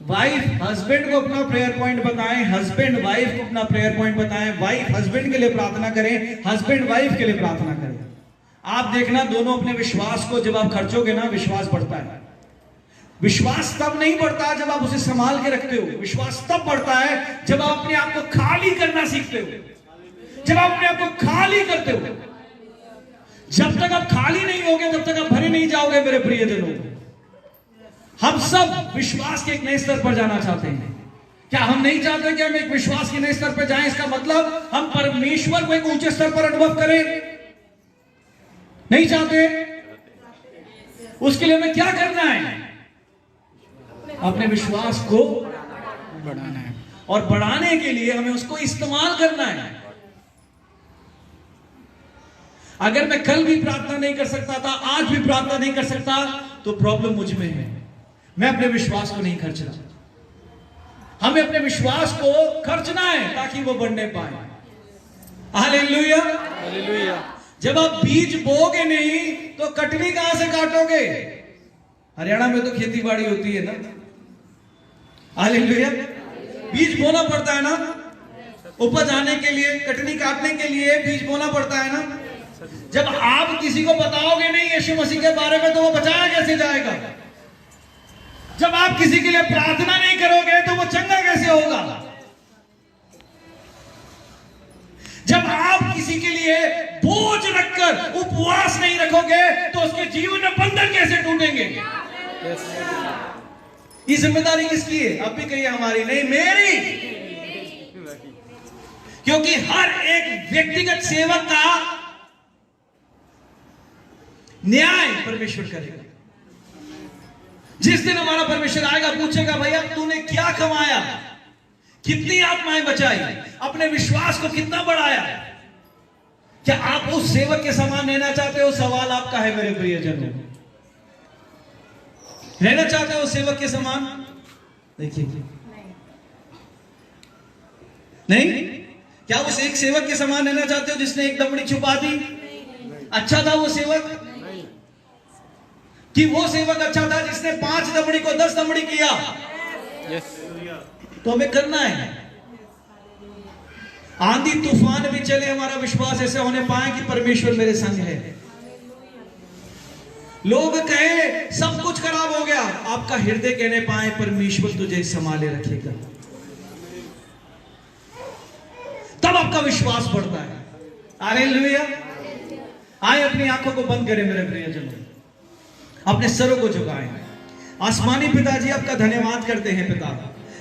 वाइफ हस्बैंड को अपना प्रेयर पॉइंट बताएं, हस्बैंड वाइफ को अपना प्रेयर पॉइंट बताएं, वाइफ हस्बैंड के लिए प्रार्थना करें, हस्बैंड वाइफ के लिए प्रार्थना करें। आप देखना दोनों अपने विश्वास को जब आप खर्चोगे ना, विश्वास बढ़ता है। विश्वास तब नहीं बढ़ता जब आप उसे संभाल के रखते हो। विश्वास तब बढ़ता है जब आप अपने आप को खाली करना सीखते हो, जब आप अपने आप को खाली करते हो। जब तक आप खाली नहीं होगे तब तक आप भरे नहीं जाओगे मेरे प्रियजनों। हम सब विश्वास के एक नए स्तर पर जाना चाहते हैं। क्या हम नहीं चाहते कि हम एक विश्वास के नए स्तर पर जाएं? इसका मतलब हम परमेश्वर को एक ऊंचे स्तर पर अनुभव करें? नहीं चाहते। उसके लिए हमें क्या करना है? अपने विश्वास को बढ़ाना है, और बढ़ाने के लिए हमें उसको इस्तेमाल करना है। अगर मैं कल भी प्रार्थना नहीं कर सकता था, आज भी प्रार्थना नहीं कर सकता, तो प्रॉब्लम मुझ में है। मैं अपने विश्वास को नहीं खर्च रहा। हमें अपने विश्वास को खर्चना है ताकि वो बढ़ने पाए। हालेलुया। हालेलुया। जब आप बीज बोगे नहीं तो कटनी कहां से काटोगे? हरियाणा में तो खेती बाड़ी होती है ना। हालेलुया। बीज बोना पड़ता है ना, उपज आने के लिए, कटनी काटने के लिए बीज बोना पड़ता है ना। जब आप किसी को बताओगे नहीं यीशु मसीह के बारे में तो वो बचाया कैसे जाएगा? जब आप किसी के लिए प्रार्थना नहीं करोगे तो वो चंगा कैसे होगा? जब आप किसी के लिए बोझ रखकर उपवास नहीं रखोगे तो उसके जीवन में बंधन कैसे टूटेंगे? ये जिम्मेदारी किसकी है? आप भी कहिए हमारी नहीं, मेरी। क्योंकि हर एक व्यक्तिगत सेवक का न्याय परमेश्वर करेगा। जिस दिन हमारा परमेश्वर आएगा, पूछेगा भैया तूने क्या कमाया, कितनी आत्माएं बचाई, अपने विश्वास को कितना बढ़ाया? क्या आप उस सेवक के समान रहना चाहते हो? सवाल आपका है मेरे प्रियजनों, रहना चाहते हो सेवक के समान? देखिए नहीं, क्या उस एक सेवक के समान रहना चाहते हो जिसने एक दमड़ी छुपा दी? अच्छा था वो सेवक कि वो सेवक अच्छा था जिसने 5 दमड़ी को 10 दमड़ी किया? तो हमें करना है। आंधी तूफान भी चले, हमारा विश्वास ऐसे होने पाए कि परमेश्वर मेरे संग है। लोग कहे सब कुछ खराब हो गया, आपका हृदय कहने पाए परमेश्वर तुझे संभाले रखेगा, तब आपका विश्वास बढ़ता है। हालेलुया। आए अपनी आंखों को बंद करें मेरे प्रियजनों, अपने सरों को झुकाएं। आसमानी पिताजी आपका धन्यवाद करते हैं पिता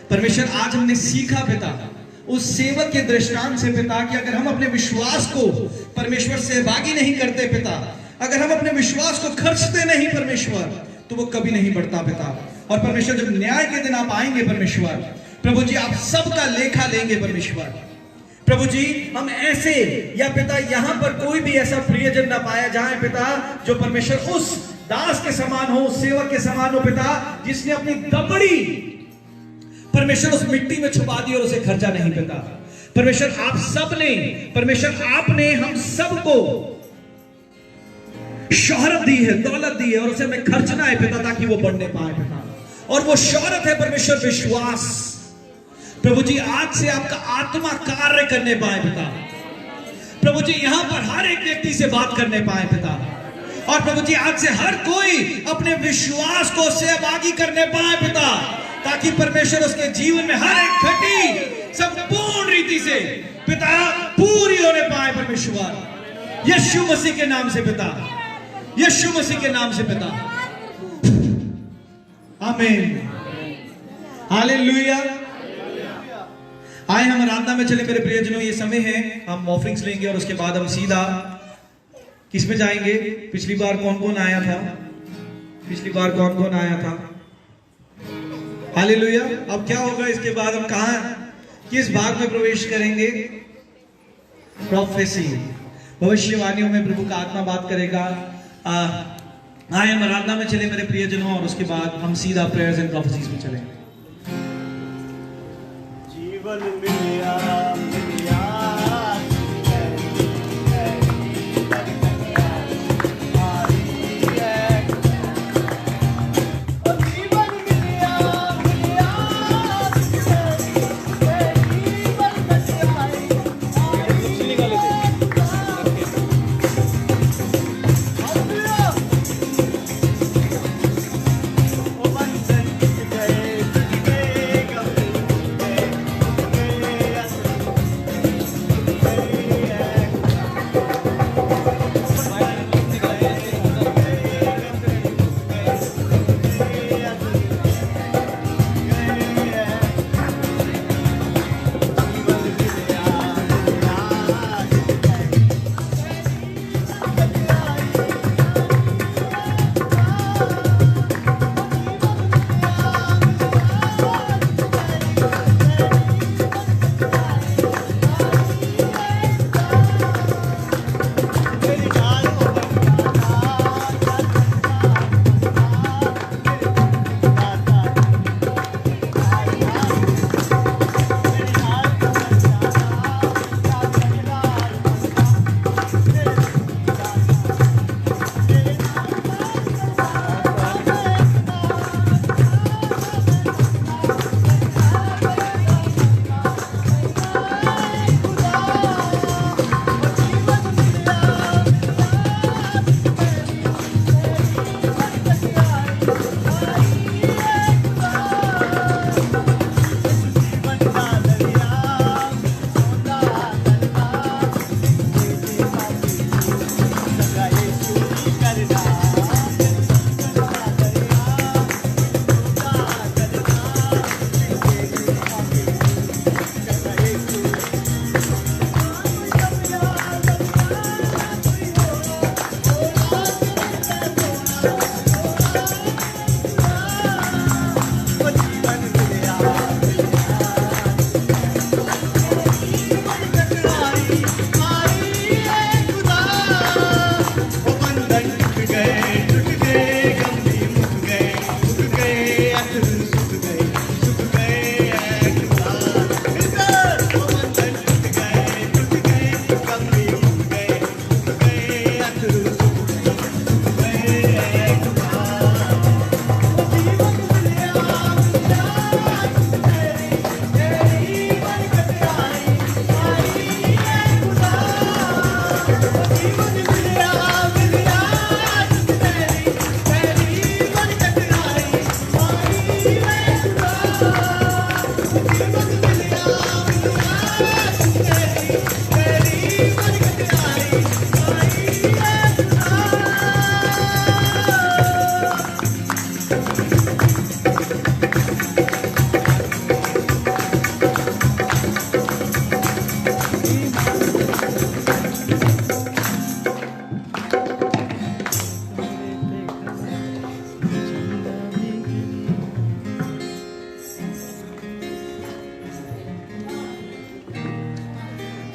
परमेश्वर। आज हमने सीखा पिता उस सेवक के दृष्टांत से पिता कि अगर हम अपने विश्वास को परमेश्वर सहभागी नहीं करते पिता, अगर हम अपने विश्वास को खर्चते नहीं परमेश्वर, तो वो कभी नहीं बढ़ता पिता। और परमेश्वर जब न्याय के दिन आप आएंगे परमेश्वर, प्रभु जी आप सबका लेखा लेंगे परमेश्वर। प्रभु जी हम ऐसे या पिता यहां पर कोई भी ऐसा प्रियजन ना पाया जाए पिता जो परमेश्वर उस दास के समान हो, उस सेवक के समान हो पिता, जिसने अपनी दबड़ी परमेश्वर उस मिट्टी में छुपा दी और उसे खर्चा नहीं पिता। परमेश्वर आप सब ने, परमेश्वर आपने हम सबको शोहरत दी है, दौलत दी है और उसे हमें खर्चना है पिता ताकि वो बढ़ने पाए पिता। और वो शोहरत है परमेश्वर विश्वास। प्रभु जी आज से आपका आत्मा कार्य करने पाए पिता। प्रभु जी यहां पर हर एक व्यक्ति से बात करने पाए पिता। और प्रभु जी आज से हर कोई अपने विश्वास को सहभागी करने पाए पिता, ताकि परमेश्वर उसके जीवन में हर एक घटी संपूर्ण रीति से पिता पूरी होने पाए परमेश्वर। यीशु मसीह के नाम से पिता, यीशु मसीह के नाम से पिता, आमीन, हालेलुया। आए हम आराधना में चले मेरे प्रियजनों, ये समय है हम ऑफरिंग्स लेंगे और उसके बाद हम सीधा किस में जाएंगे? पिछली बार कौन कौन आया था? पिछली बार कौन कौन आया था? हालेलुया। अब क्या होगा इसके बाद? हम कहां किस भाग में प्रवेश करेंगे? प्रोफेसी, भविष्यवाणियों में प्रभु का आत्मा बात करेगा। आए हम आराधना में चले मेरे प्रियजनों और उसके बाद हम सीधा प्रेयर्स एंड प्रोफेसीज में चलेंगे। जीवन मिलिया मिलिया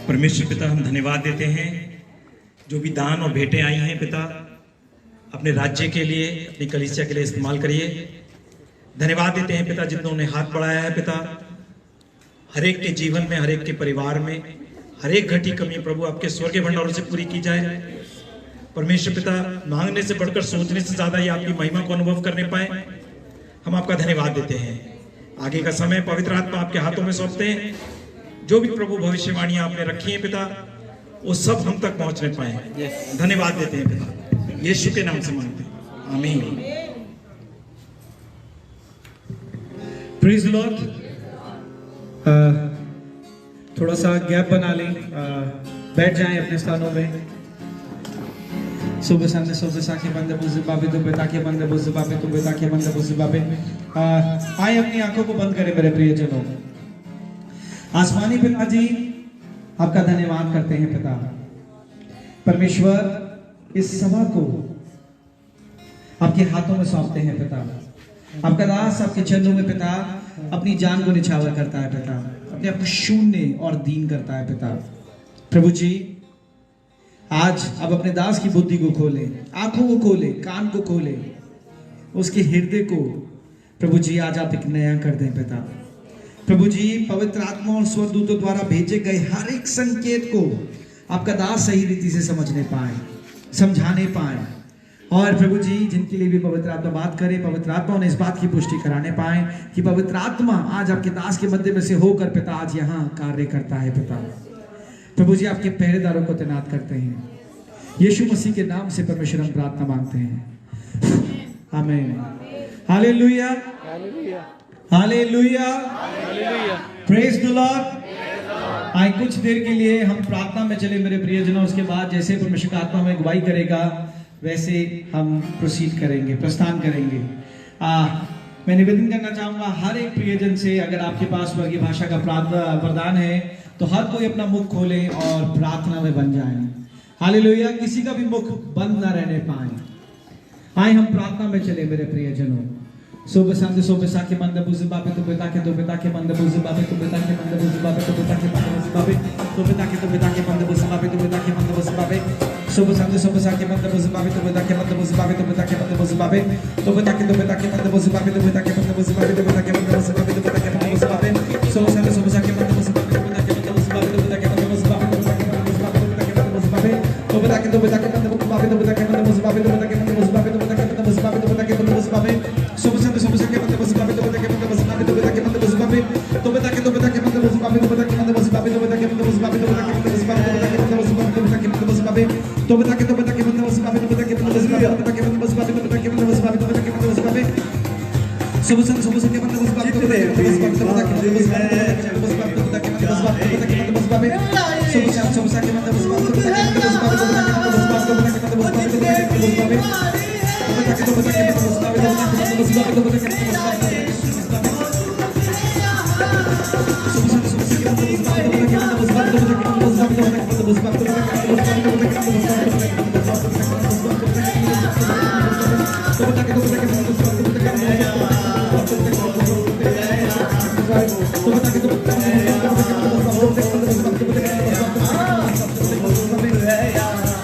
परमेश्वर पिता, हम धन्यवाद देते हैं जो भी दान और भेंटें आई हैं पिता, अपने राज्य के लिए, अपनी कलीसिया के लिए इस्तेमाल करिए। धन्यवाद देते हैं पिता जितनों ने हाथ बढ़ाया है पिता, हर एक के जीवन में, हर एक के परिवार में, हर एक घटी कमी प्रभु आपके स्वर्गीय भंडारों से पूरी की जाए। परमेश्वर पिता, मांगने से बढ़कर सोचने से ज्यादा ही आपकी महिमा को अनुभव करने पाए, हम आपका धन्यवाद देते हैं। आगे का समय पवित्र आत्मा आपके हाथों में सौंपते हैं। जो भी प्रभु भविष्यवाणियां आपने रखी हैं पिता, वो सब हम तक पहुंचने पाए। धन्यवाद देते हैं पिता, यीशु के नाम से मांगते हैं, आमीन। Praise Lord. थोड़ा सा गैप बना लें, बैठ जाएं अपने स्थानों में। सुबह संडे सुबह साके बंद बुज़बाबे तो बेटा के बंद बुज़बाबे तो बेटा के बंद बुज़बाबे। आए अपनी आंखों को बंद करें मेरे प्रियजनों। आसमानी पिता जी, आपका धन्यवाद करते हैं पिता। परमेश्वर, इस सभा को आपके हाथों में सौंपते हैं पिता। आपका दास आपके चरणों में पिता अपनी जान को निछावर करता है पिता, अपने आप को शून्य और दीन करता है पिता। प्रभु जी, आज अब अपने दास की बुद्धि को खोले, आंखों को खोले, कान को खोले, उसके हृदय को प्रभु जी आज आप एक नया कर दें पिता। प्रभु जी, पवित्र आत्मा और स्वर्गदूतों द्वारा भेजे गए हर एक संकेत को आपका दास सही रीति से समझने पाए, समझाने पाए, और प्रभु जी जिनके लिए भी पवित्र आत्मा बात करे, पवित्र आत्मा उन्हें इस बात की पुष्टि कराने पाए कि पवित्र आत्मा आज आपके दास के मध्य में से होकर पिता आज यहाँ कार्य करता है पिता। प्रभु जी, आपके पहरेदारों को तैनात करते हैं, यीशु मसीह के नाम से परमेश्वर हम प्रार्थना मांगते हैं, आमीन। Hallelujah, hallelujah, praise the Lord. आए कुछ देर के लिए हम प्रार्थना में चले मेरे प्रियजनों। उसके बाद जैसे परमेश्वर का आत्मा हमें अगुवाई करेगा वैसे हम प्रोसीड करेंगे, प्रस्थान करेंगे। मैं निवेदन करना चाहूंगा हर एक प्रियजन से, अगर आपके पास स्वर्गीय भाषा का वरदान है तो हर कोई अपना मुख खोले और प्रार्थना में बन जाए। हालेलुया, किसी का भी मुख बंद ना रहने पाए। आए हम प्रार्थना में चले मेरे प्रियजनों। सुबह संध्या सुबह साके मंद बुज़बाबे तो बेटा के मंद बुज़बाबे तो बेटा के मंद बुज़बाबे तो बेटा के मंद बुज़बाबे तो बेटा के मंद बुज़बाबे तो बेटा के मंद बुज़बाबे। सुबह संध्या सुबह साके मंद बुज़बाबे तो बेटा के मंद बुज़बाबे तो बेटा के मंद बुज़बाबे तो बेटा के मंद बुज़बाबे तो बेटा के मंद बुज़बाबे तो बेटा के मंद बुज़बाबे तो बेटा के मंद बुज़बाबे। सुबह संध्या सुबह साके मंद बुज़बाबे तो बेटा के मंद बुज़बाबे तो बेटा के मंद बुज़बाबे तो बेटा के मंद बुज़बाबे तो बेटा के मंद बुज़बाबे तो बेटा के मंद बुज़बाबे तो बेटा के मंद बुज़बाबे तो बेटा के मंद बुज़बाबे तो बेटा के मंद बुज़बाबे तो बेटा के मंद बुज़बाबे। सुबह संध्या सुबह साके मंद बुज़बाबे तो बेटा के मंद बुज़बाबे तो बेटा के मंद बुज़बाबे तो बेटा के मंद बुज़बाबे तो बेटा के मंद बुज़बाबे तो बेटा के मंद बुज़बाबे तो बेटा के मंद बुज़बाबे तो बेटा के मंद बुज़बाबे तो बेटा के मंद बुज़बाबे तो बेटा के मंद बुज़बाबे तो बेटा के मंद बुज़बाबे तो बेटा के मंद बुज़बाबे तो बेटा के मंद बुज़बाबे तो बेटा के मंद बुज़बाबे तो बेटा के मंद बुज़बाबे। सुबह साके मंद बुज़बाबे तो बेटा के मंद बुज़बाबे तो बेटा के मंद बुज़बाबे तो बेटा के मंद बुज़बाबे तो बेटा के मंद बुज़बाबे। सुबह साके मंद बुज़बाबे तो बेटा के मंद बुज़बाबे तो बेटा के मंद बुज़बाबे तो बेटा के मंद बुज़बाबे तो बेटा के मंद बुज़बाबे तो बेटा के मंद बुज़बाबे तो बेटा के मंद बुज़बाबे।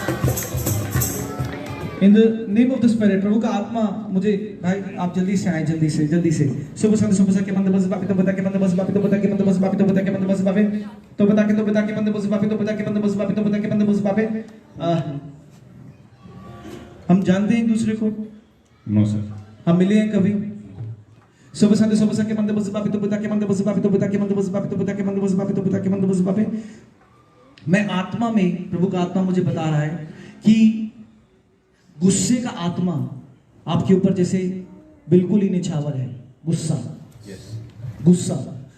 In the name of the spirit, प्रभु का आत्मा मुझे, भाई आप जल्दी से आए, जल्दी से। सुबह साके मंद बुज़बाबे तो बेटा के मंद बुज़बाबे तो बेटा के मंद बुज़बाबे तो बेटा के मंद बुज़बाबे तो बेटा के मंद बुज़बाबे तो बेटा के मंद बुज़बाबे तो बेटा के मंद बुज़बाबे। हम जानते हैं एक दूसरे को? No sir. हम मिले हैं कभी? सुबह साके मंद बुज़बाबे तो बेटा के मंद बुज़बाबे तो बेटा के मंद बुज़बाबे तो बेटा के मंद बुज़बाबे तो बेटा के मंद बुज़बाबे। मैं आत्मा में, प्रभु का आत्मा मुझे बता रहा है कि गुस्से का आत्मा आपके ऊपर जैसे बिल्कुल ही निछावर है। गुस्सा,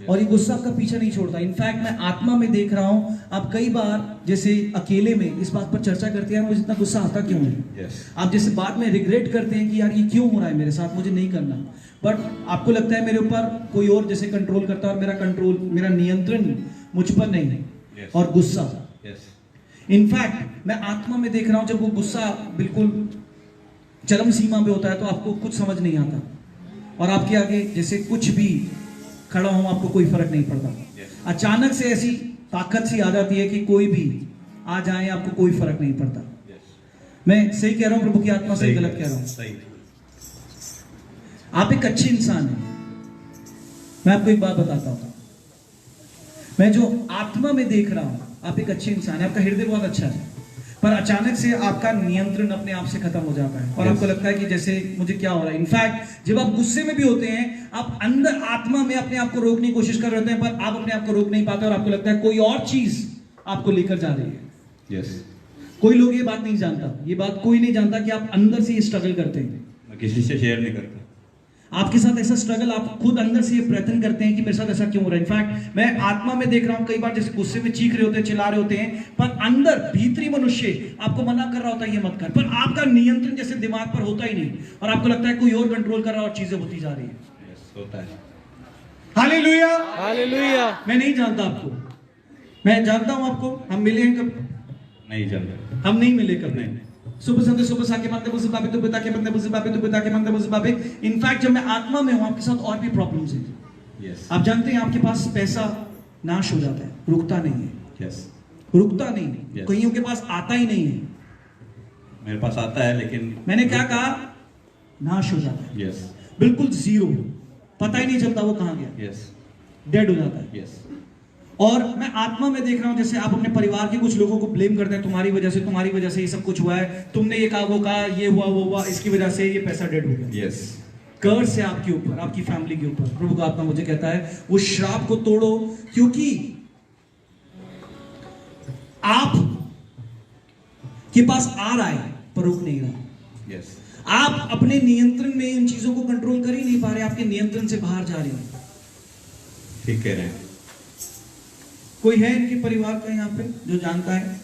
और ये गुस्सा आपका पीछा नहीं छोड़ता। इनफैक्ट मैं आत्मा में देख रहा हूं, आप कई बार जैसे अकेले में इस बात पर चर्चा करते हैं, मुझे इतना गुस्सा आता क्यों है। आप जैसे बाद में रिग्रेट करते हैं कि यार ये क्यों हो रहा है मेरे साथ, मुझे नहीं करना, बट आपको लगता है मेरे ऊपर कोई और जैसे कंट्रोल करता है और मेरा नियंत्रण मुझ पर नहीं है। और गुस्सा, इनफैक्ट मैं आत्मा में देख रहा हूं, जब वो गुस्सा बिल्कुल चरम सीमा पे होता है तो आपको कुछ समझ नहीं आता और आपके आगे जैसे कुछ भी खड़ा हूं, आपको कोई फर्क नहीं पड़ता। अचानक से ऐसी ताकत सी आ जाती है कि कोई भी आ जाए, आपको कोई फर्क नहीं पड़ता। मैं सही कह रहा हूं प्रभु की आत्मा से, गलत कह रहा हूं? सही। आप एक अच्छे इंसान हैं। मैं आपको एक बात बताता हूं, मैं जो आत्मा में देख रहा हूं, आप एक अच्छे इंसान हैं, आपका हृदय बहुत अच्छा है, पर अचानक से आपका नियंत्रण अपने आप से खत्म हो जाता है और आपको लगता है कि जैसे मुझे क्या हो रहा है। इनफैक्ट जब आप गुस्से में भी होते हैं, आप अंदर आत्मा में अपने आप को रोकने की कोशिश कर रहे होते हैं, पर आप अपने आप को रोक नहीं पाते और आपको लगता है कोई और चीज आपको लेकर जा रही है। यस। कोई लोग ये बात नहीं जानता, ये बात कोई नहीं जानता कि आप अंदर से स्ट्रगल करते हैं। मैं किसी से शेयर नहीं करता। आपके साथ ऐसा स्ट्रगल, आप खुद अंदर से ये प्रयत्न करते हैं कि मेरे साथ ऐसा क्यों हो रहा है। इनफैक्ट मैं आत्मा में देख रहा हूं, कई बार जैसे गुस्से में चीख रहे होते हैं, चिल्ला रहे होते हैं, पर अंदर भीतरी मनुष्य आपको मना कर रहा होता है ये मत कर, पर आपका नियंत्रण जैसे दिमाग पर होता ही नहीं और आपको लगता है कोई और कंट्रोल कर रहा है और चीजें होती जा रही है। यस, होता है। Hallelujah, hallelujah. मैं नहीं जानता आपको, मैं जानता हूं आपको। हम मिले हैं कब? नहीं जानता। हम नहीं मिले कब? नहीं। सुबह संते सुबह साके मंदे बुझ बाबे तो पिता के मंदे बुझ बाबे तो पिता के मंदे बुझ बाबे। इनफैक्ट जब मैं आत्मा में हूं, आपके साथ और भी प्रॉब्लम्स हैं। यस। आप जानते हैं आपके पास पैसा नाश हो जाता है, रुकता नहीं है। यस। रुकता नहीं है, Yes. कईयों के पास आता ही नहीं है। मेरे पास आता है लेकिन मैंने क्या कहा? नाश हो जाता है, यस। बिल्कुल जीरो, पता ही नहीं चलता वो कहां गया, यस। डेड हो जाता है। यस। और मैं आत्मा में देख रहा हूं, जैसे आप अपने परिवार के कुछ लोगों को ब्लेम करते हैं, तुम्हारी वजह से ये सब कुछ हुआ है, तुमने ये कहा, वो कहा, ये हुआ, वो हुआ, इसकी वजह से ये पैसा डेड हो गया। यस। कर्ज है आपके ऊपर, आपकी फैमिली के ऊपर। प्रभु का आत्मा मुझे कहता है वो श्राप को तोड़ो, क्योंकि आप के पास आ रहा है पर रुक नहीं रहा। यस। आप अपने नियंत्रण में इन चीजों को कंट्रोल कर ही नहीं पा रहे, आपके नियंत्रण से बाहर जा रहे हैं। ठीक कह रहे हैं। कोई है इनके परिवार का यहाँ पे जो जानता है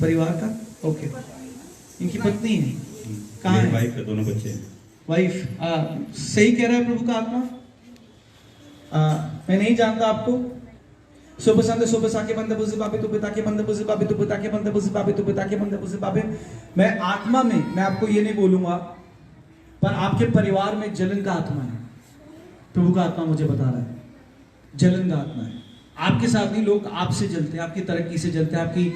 परिवार का? ओके, इनकी पत्नी है, कहाँ है? वाइफ है, दोनों बच्चे हैं। वाइफ। सही कह रहा है प्रभु का आत्मा। मैं नहीं जानता आपको। सुबह संदे सुबह साके बंदे बुझे बाबे तो पिता के बंदे बुझे बाबे तो पिता के बंदे बुझे बाबे तो पिता के बंदे बुझे बाबे। मैं आत्मा में, मैं आपको ये नहीं बोलूंगा, पर आपके परिवार में जलन का आत्मा है। प्रभु का आत्मा मुझे बता रहा है जलन का आत्मा है। आपके साथ नहीं, लोग आपसे जलते हैं, आपकी तरक्की से जलते हैं,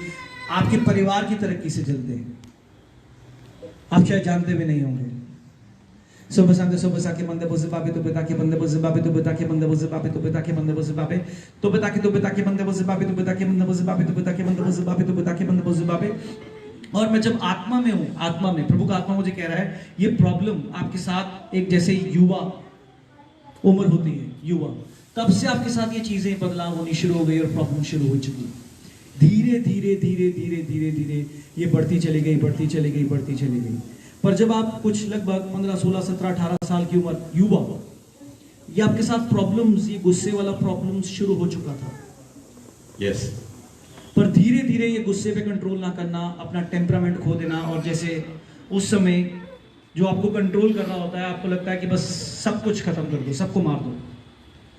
आपके परिवार की तरक्की से जलते हैं। आप शायद जानते भी नहीं होंगे। सुबह संते सुबह साके बंदे बुझे बाबे तो पिता के बंदे बुझे बाबे तो पिता के बंदे बुझे बाबे तो पिता के बंदे बुझे बाबे तो पिता के बंदे बुझे बाबे तो पिता के बंदे बुझे बाबे तो पिता के बंदे बुझे बाबे तो पिता के बंदे बुझे बाबे। और मैं जब आत्मा में हूं, आत्मा में प्रभु का आत्मा मुझे कह रहा है ये प्रॉब्लम आपके साथ एक जैसे युवा उम्र होती है, युवा, तब से आपके साथ ये चीजें बदलाव होनी शुरू हो गई और प्रॉब्लम शुरू हो चुकी। धीरे धीरे धीरे धीरे धीरे धीरे ये बढ़ती चली गई, बढ़ती चली गई, बढ़ती चली गई। पर जब आप कुछ लगभग 15, 16, 17, 18 साल की उम्र, युवा, ये आपके साथ प्रॉब्लम्स, ये गुस्से वाला प्रॉब्लम्स शुरू हो चुका था। यस। पर धीरे धीरे ये गुस्से पे कंट्रोल ना करना, अपना टेम्परामेंट खो देना, और जैसे उस समय जो आपको कंट्रोल कर रहा होता है, आपको लगता है कि बस सब कुछ खत्म कर दो, सबको मार दो।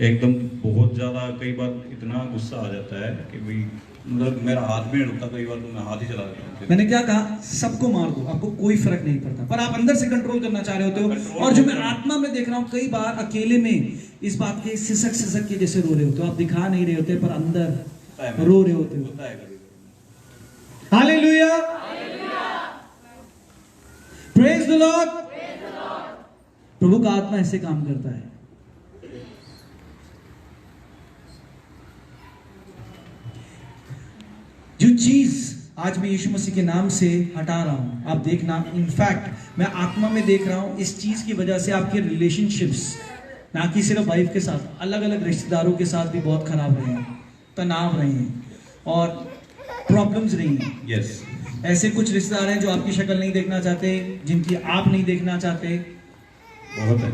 एकदम बहुत ज्यादा, कई बार इतना गुस्सा आ जाता है कि भाई मतलब मेरा हाथ भी नहीं रुकता, कई बार तो मैं हाथ ही चला देता हूँ। मैंने क्या कहा? सबको मार दो, आपको कोई फर्क नहीं पड़ता, पर आप अंदर से कंट्रोल करना चाह रहे होते हो। और जो मैं आत्मा में देख रहा हूँ, कई बार अकेले में इस बात के सिसक सिसक के जैसे रो रहे होते हो, आप दिखा नहीं रहे होते पर अंदर रो रहे होते हो। Hallelujah, praise the Lord. प्रभु का आत्मा ऐसे काम करता है। जो चीज आज मैं यीशु मसीह के नाम से हटा रहा हूं, आप देखना, इनफैक्ट मैं आत्मा में देख रहा हूं, इस चीज की वजह से आपके रिलेशनशिप्स, ना कि सिर्फ वाइफ के साथ, अलग अलग रिश्तेदारों के साथ भी बहुत खराब रहे हैं, तनाव रहे हैं और प्रॉब्लम्स रही हैं। यस। ऐसे कुछ रिश्तेदार हैं जो आपकी शक्ल नहीं देखना चाहते, जिनकी आप नहीं देखना चाहते। बहुत है।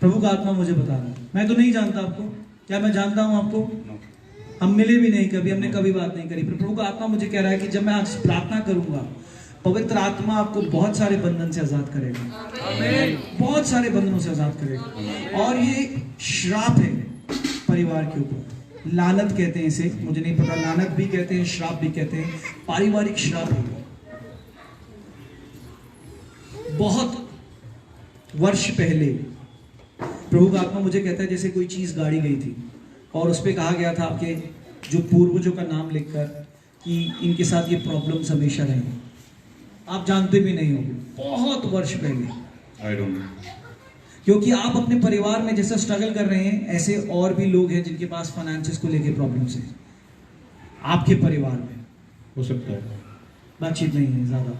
प्रभु का आत्मा मुझे बता रहा है। मैं तो नहीं जानता आपको, क्या मैं जानता हूं आपको? हम मिले भी नहीं कभी, हमने कभी बात नहीं करी। प्रभु का आत्मा मुझे कह रहा है कि जब मैं आज प्रार्थना करूंगा, पवित्र आत्मा आपको बहुत सारे बंधन से आजाद करेगा, बहुत सारे बंधनों से आजाद करेगा। और ये श्राप है परिवार के ऊपर, लानत कहते हैं इसे, मुझे नहीं पता, लानत भी कहते हैं, श्राप भी कहते हैं, पारिवारिक श्राप है। बहुत वर्ष पहले प्रभु का आत्मा मुझे कहता है जैसे कोई चीज गाड़ी गई थी और उस पर कहा गया था आपके जो पूर्वजों का नाम लिखकर कि इनके साथ ये प्रॉब्लम्स हमेशा रहेंगी। आप जानते भी नहीं होंगे, बहुत वर्ष पहले। I don't know. क्योंकि आप अपने परिवार में जैसा स्ट्रगल कर रहे हैं, ऐसे और भी लोग हैं जिनके पास फाइनेंसेस को लेके प्रॉब्लम्स है आपके परिवार में। हो सकता है। बातचीत नहीं है ज्यादा।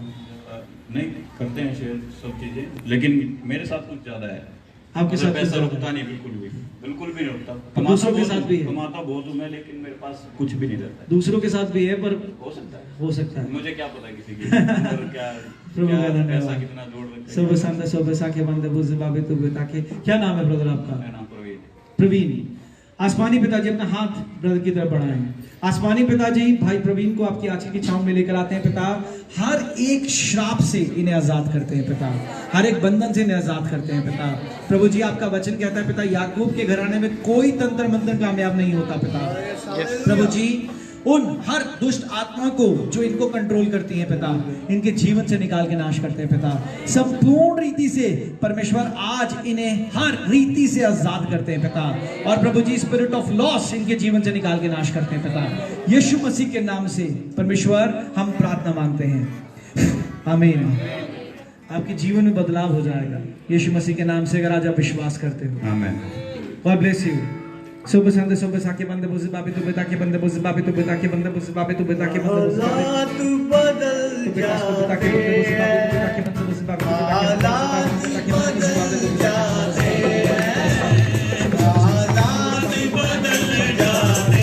नहीं करते हैं शेयर सब चीजें, लेकिन मेरे साथ कुछ ज्यादा है। आपके साथ पैसा कुछ ज्यादा रुकता है। नहीं, बिल्कुल भी नहीं रुकता। दूसरों के साथ भी है। कमाता बहुत हूँ मैं, लेकिन मेरे पास कुछ भी नहीं रहता है। दूसरों के साथ भी है, पर हो सकता है, हो सकता है। मुझे क्या पता किसी की और क्या प्रभु का पैसा धन्यवाद। कितना जोड़ रखते हैं। सुबह संध्या सुबह साके बंदे बुझ बाबे तो बेटा के। क्या नाम है ब्रदर आपका? मेरा नाम प्रवीण। प्रवीण। आसमानी पिताजी अपना हाथ ब्रदर की तरफ बढ़ाएं। आसमानी पिताजी भाई प्रवीण को आपकी आंचल की छांव में लेकर आते हैं पिता। हर एक श्राप से इन्हें आजाद करते हैं पिता, हर एक बंधन से इन्हें आजाद करते हैं पिता। प्रभु जी आपका वचन कहता है पिता, याकूब के घराने में कोई तंत्र मंत्र कामयाब नहीं होता पिता। प्रभु जी उन हर दुष्ट आत्मा को जो इनको कंट्रोल करती है पिता, इनके जीवन से निकाल के नाश करते हैं पिता। संपूर्ण रीति से परमेश्वर आज इन्हें हर रीति से आजाद करते हैं पिता। और प्रभु जी स्पिरिट ऑफ लॉस इनके जीवन से निकाल के नाश करते हैं पिता। यीशु मसीह के नाम से परमेश्वर हम प्रार्थना मांगते हैं, आमीन। आपके जीवन में बदलाव हो जाएगा यीशु मसीह के नाम से, अगर आज आप विश्वास करते हो। आमीन। God bless you. सुबह संध्या सुबह साके बंदे बुझ बाबे तो बेटा के बंदे बुझ बाबे तो बेटा के बंदे बुझ बाबे तो बेटा के बंदे बुझ बाबे हालात बदल तो बेटा को बेटा के बंदे बुझ बाबे तो बेटा के बंदे बुझ बाबे तो बेटा के बंदे बुझ बाबे तो जाते हैं, हालात बदल जाते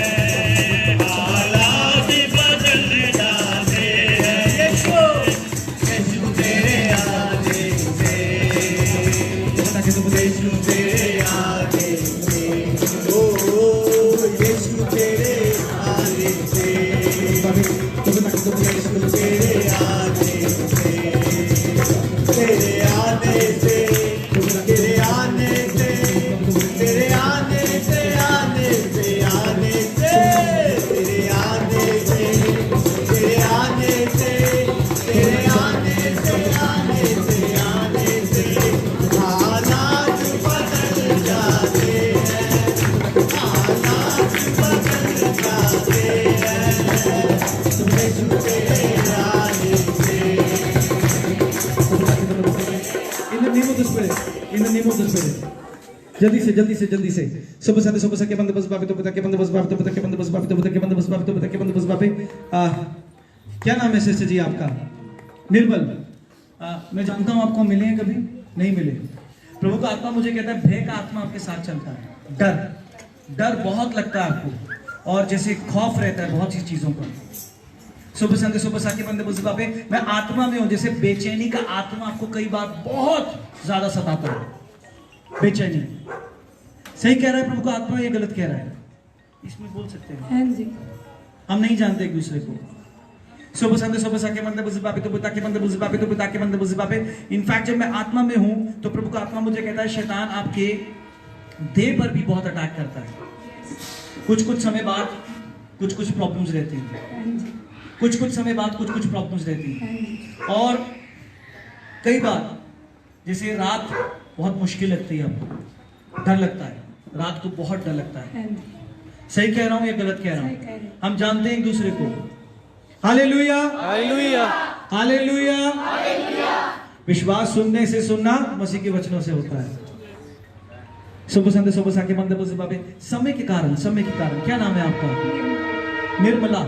हैं, हालात बदल जाते हैं। यीशु यीशु तेरे आने से, यीशु तेरे आने से, ओ यीशु तेरे आने से, यीशु तेरे आने से, तेरे आने से, तेरे आने से, तेरे आने से, आने से, आने से, तेरे आने से, तेरे आने से, तेरे आने से, आने से, आने से, हालात बदल जाते हैं, हालात बदल जाते हैं, यीशु तेरे आने से। In the name of the Spirit. जल्दी से सुबह से के बंदे बस बाबे तो पिता के बंदे बस बाबे तो पिता के बंदे बस बाबे तो पिता के बंदे बस बाबे तो पिता के बंदे बस बाबे। क्या नाम है सिस्टर जी आपका? निर्मल। मैं जानता हूँ आपको मिले हैं, कभी नहीं मिले। प्रभु का आत्मा मुझे कहता है भय का आत्मा आपके साथ चलता है, डर बहुत लगता है आपको, और जैसे खौफ रहता है बहुत सी चीजों का। सुबह संध्या सुबह साके बंदे बुझ बाबे, मैं आत्मा में हूं, जैसे बेचैनी का आत्मा आपको कई बार बहुत ज्यादा सताता है, बेचैनी। सही कह रहा है प्रभु का आत्मा, ये गलत कह रहा है? इसमें बोल सकते हैं हाँ जी। हम नहीं जानते एक दूसरे को। सुबह संध्या सुबह साके बंदे बुझ बाबे तो पिता के बंदे बुझ बाबे तो पिता के बंदे बुझ बाबे। इनफैक्ट जब मैं आत्मा में हूं तो प्रभु का आत्मा मुझे कहता है शैतान आपके देह पर भी बहुत अटैक करता है। कुछ समय बाद कुछ प्रॉब्लम्स रहती हैं, हाँ जी। कुछ समय बाद कुछ प्रॉब्लम्स रहती हैं। हाँ जी। और कई बार जैसे रात बहुत मुश्किल लगती है आपको, डर लगता है, रात को बहुत डर लगता है। हाँ जी। सही कह रहा हूं या गलत कह रहा सही कह रहे हूं? हैं। हम जानते हैं एक दूसरे को। Hallelujah, hallelujah, hallelujah. विश्वास सुनने से, सुनना मसीह के वचनों से होता है। सुबह संध्या सुबह साके बंदे बुझ बाबे। समय के कारण क्या नाम है आपका? निर्मला।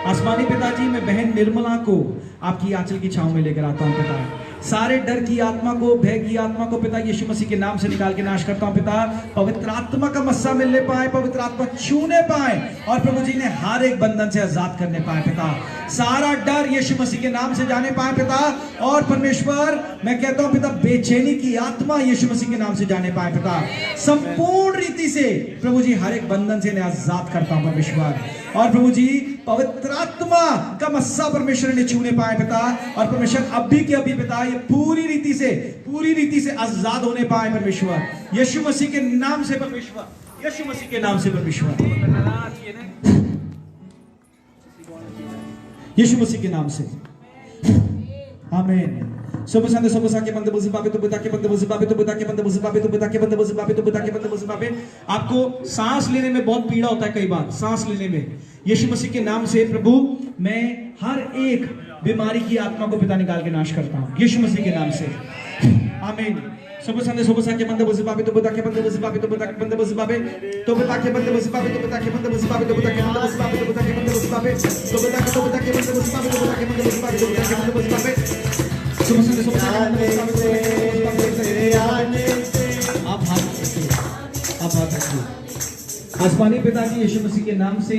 आसमानी पिताजी, मैं बहन निर्मला को आपकी आंचल की छांव में लेकर आता हूं पिता। सारे डर की आत्मा को, भय की आत्मा को पिता यीशु मसीह के नाम से निकाल के नाश करता हूं पिता। पवित्र आत्मा का मस्सा मिलने पाए, पवित्र आत्मा छूने पाए, और प्रभु जी ने हर एक बंधन से आजाद करने पाए पिता। सारा डर यीशु मसीह के नाम से जाने पाए पिता। और परमेश्वर मैं कहता हूं पिता, बेचैनी की आत्मा यीशु मसीह के नाम से जाने पाए पिता। संपूर्ण रीति से प्रभु जी हर एक बंधन से इन्हें आजाद करता हूं परमेश्वर। और प्रभु जी पवित्र आत्मा का मस्सा परमेश्वर ने छूने पाए पिता। और परमेश्वर अभी के अभी पिता ये पूरी रीति से आजाद होने पाए परमेश्वर, यीशु मसीह के नाम से परमेश्वर, यीशु मसीह के नाम से परमेश्वर, यीशु मसीह के नाम से। आमीन। Sobo Sande Sobo Sake Bande Buzi Babe, तो पिता के बंदे बुzi बाबे, तो पिता के बंदे बुzi बाबे, तो पिता के बंदे बुzi बाबे, तो पिता के बंदे बुzi बाबे। आपको सांस लेने में बहुत पीड़ा होता है कई बार, सांस लेने में। यीशु मसीह के नाम से प्रभु मैं हर एक बीमारी की आत्मा को पिता निकाल के नाश करता हूँ यीशु मसीह के नाम से। आमीन। Sobo Sande Sobo Sake Bande Buzi Babe, तो पिता के बंदे बुzi बाबे, तो पिता के बंदे बुzi बाबे, तो पिता के बंदे बुzi बाबे, तो पिता के बंदे बुzi बाबे, तो पिता के बंदे बुzi बाबे, तो पिता के बंदे बुzi बाबे, तो पिता के बंदे बुzi बाबे, तो पिता के बंदे बुzi बाबे, तो पिता के बंदे बुzi बाबे, तो पिता के बंदे बुzi बाबे। Sobo Sande Sobo Sake Bande Buzi Babe, आप हाथ रखिए। आसमानी पिता जी यीशु मसीह के नाम से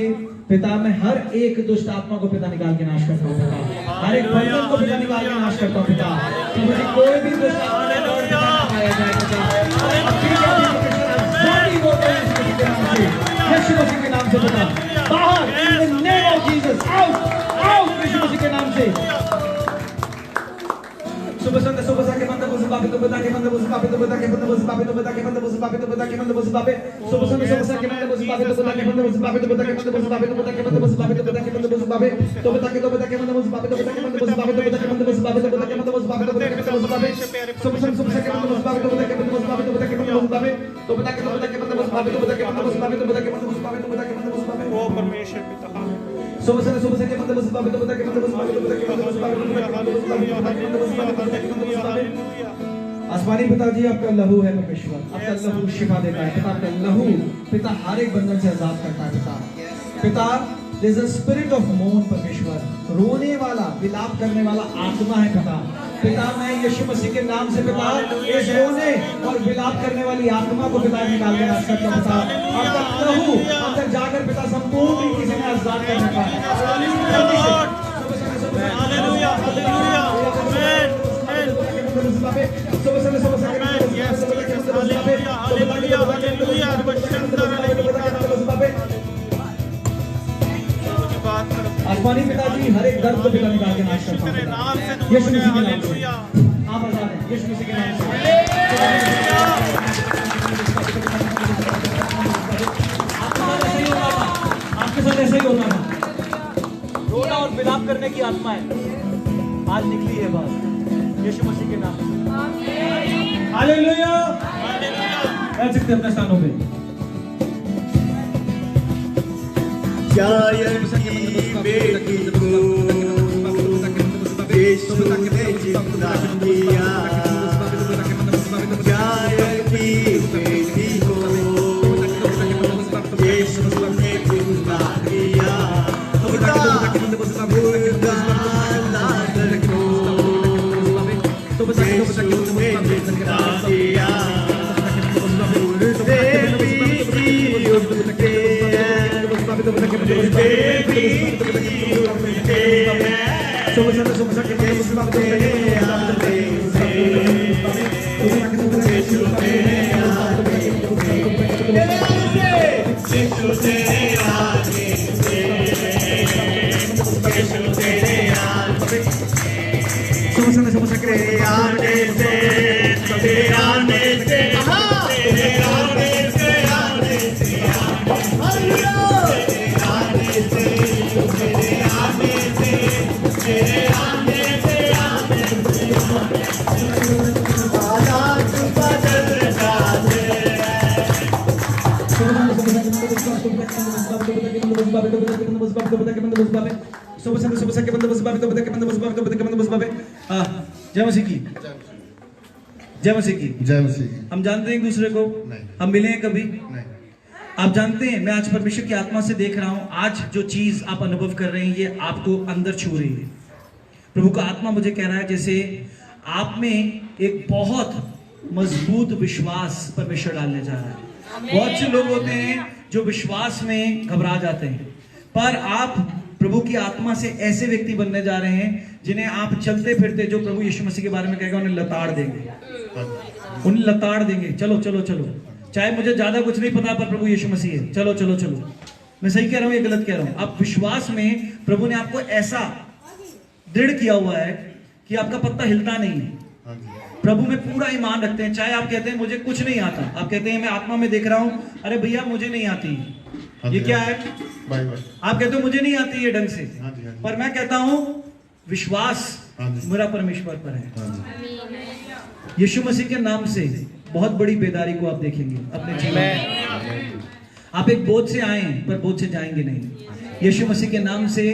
पिता मैं हर एक दुष्ट आत्मा को पिता निकाल के नाश करता हूँ पिता, हर एक बंधन को पिता निकाल के नाश करता हूँ पिता, कि मुझे कोई भी दुष्ट आत्मा और पिता न पाया जाए पिता। यीशु मसीह के नाम से पिता बाहर, in the name of Jesus, out, out यीशु मसीह के नाम से। Sobo Sande Sobo Sake Bande Buzi Babe, तो पिता के बंदे बुzi बाबे, तो पिता के बंदे बुzi बाबे, तो पिता के बंदे बुzi बाबे, तो पिता के बंदे बुzi बाबे। Sobo Sande Sobo Sake Bande Buzi Babe, तो पिता के बंदे बुzi बाबे, तो पिता के बंदे बुzi बाबे, तो पिता के बंदे बुzi बाबे, तो पिता के बंदे बुzi बाबे, तो पिता के बंदे बुzi बाबे, तो पिता के बंदे बुzi बाबे, तो पिता के बंदे बुzi बाबे, तो पिता के बंदे बुzi बाबे, तो पिता के बंदे बुzi बाबे। Sobo Sande Sobo Sake Bande Buzi Babe, तो पिता के बंदे बुzi बाबे, तो पिता के बंदे बुzi बाबे, तो पिता के बंदे बुzi बाबे, तो पिता के बंदे बुzi बाबे, तो पिता के बंदे बुzi बाबे, तो पिता के बंदे बुzi बाबे। ओ परमेश्वर पिता Sobo Sande Sobo Sake Bande Buzi Babe, तो पिता के बंदे बुzi बाबे, तो पिता के बंदे बुzi बाबे, तो पिता के बंदे बुzi बाबे, तो पिता के बंदे बुzi बाबे, तो पिता के बंदे बुzi बाबे। आसमानी पिताजी आपका लहू है परमेश्वर, आपका लहू शिफा देता है पिता, आपका लहू पिता हर एक बंधन से आजाद करता है पिता। पिता there's a spirit of mourn परमेश्वर, रोने वाला विलाप करने वाला आत्मा है पिता। पिता मैं यीशु मसीह के नाम से पिता इस रोने और विलाप करने वाली आत्मा को पिता निकाल के नाश करता पिता। आपका लहू अंदर जाकर पिता संपूर्ण तरीके से आजाद कर सकता है। आसमानी पिताजी हर एक दर्द को पिता निकाल के नाश करता हूं यीशु मसीह के नाम से। आप आजाद हैं यीशु मसीह के नाम से। आपके साथ ऐसा ही होना था, रोना और विलाप करने की आत्मा है आज निकली है बात यीशु मसीह के नाम से। हालेलुया। बैठ सकते अपने स्थानों पे। बेटी को यीशु ने जिंदा किया, बेटी को यीशु ने जिंदा किया, जय मसीह की, जय मसीह की, जय मसीह। हम जानते हैं एक दूसरे को? नहीं। हम मिले हैं कभी? नहीं। आप जानते हैं मैं आज परमेश्वर की आत्मा से देख रहा हूं, आज जो चीज आप अनुभव कर रहे हैं ये आपको अंदर छू रही है। प्रभु का आत्मा मुझे कह रहा है जैसे आप में एक बहुत मजबूत विश्वास परमेश्वर डालने जा रहा है। बहुत से लोग होते हैं जो विश्वास में घबरा जाते हैं, पर आप प्रभु की आत्मा से ऐसे व्यक्ति बनने जा रहे हैं जिन्हें आप चलते फिरते, जो प्रभु यीशु मसीह के बारे में कहेगा, उन्हें लताड़ देंगे, उन्हें लताड़ देंगे। चलो चलो चलो, चाहे मुझे ज्यादा कुछ नहीं पता पर प्रभु यीशु मसीह है, चलो चलो चलो। मैं सही कह रहा हूं या गलत कह रहा हूं? आप विश्वास में प्रभु ने आपको ऐसा दृढ़ किया हुआ है कि आपका पत्ता हिलता नहीं है। प्रभु में पूरा ईमान रखते हैं, चाहे आप कहते हैं मुझे कुछ नहीं आता, आप कहते हैं मैं आत्मा में देख रहा हूं, अरे भैया मुझे नहीं आती, ये क्या है? बाइबल। आप कहते हो मुझे नहीं आती है ढंग से, हाँ जी। पर मैं कहता हूं विश्वास मेरा परमेश्वर पर है। यीशु मसीह के नाम से बहुत बड़ी बेदारी को आप देखेंगे अपने जीवन में। आप एक बोझ से आए पर बोझ से जाएंगे नहीं। यीशु मसीह के नाम से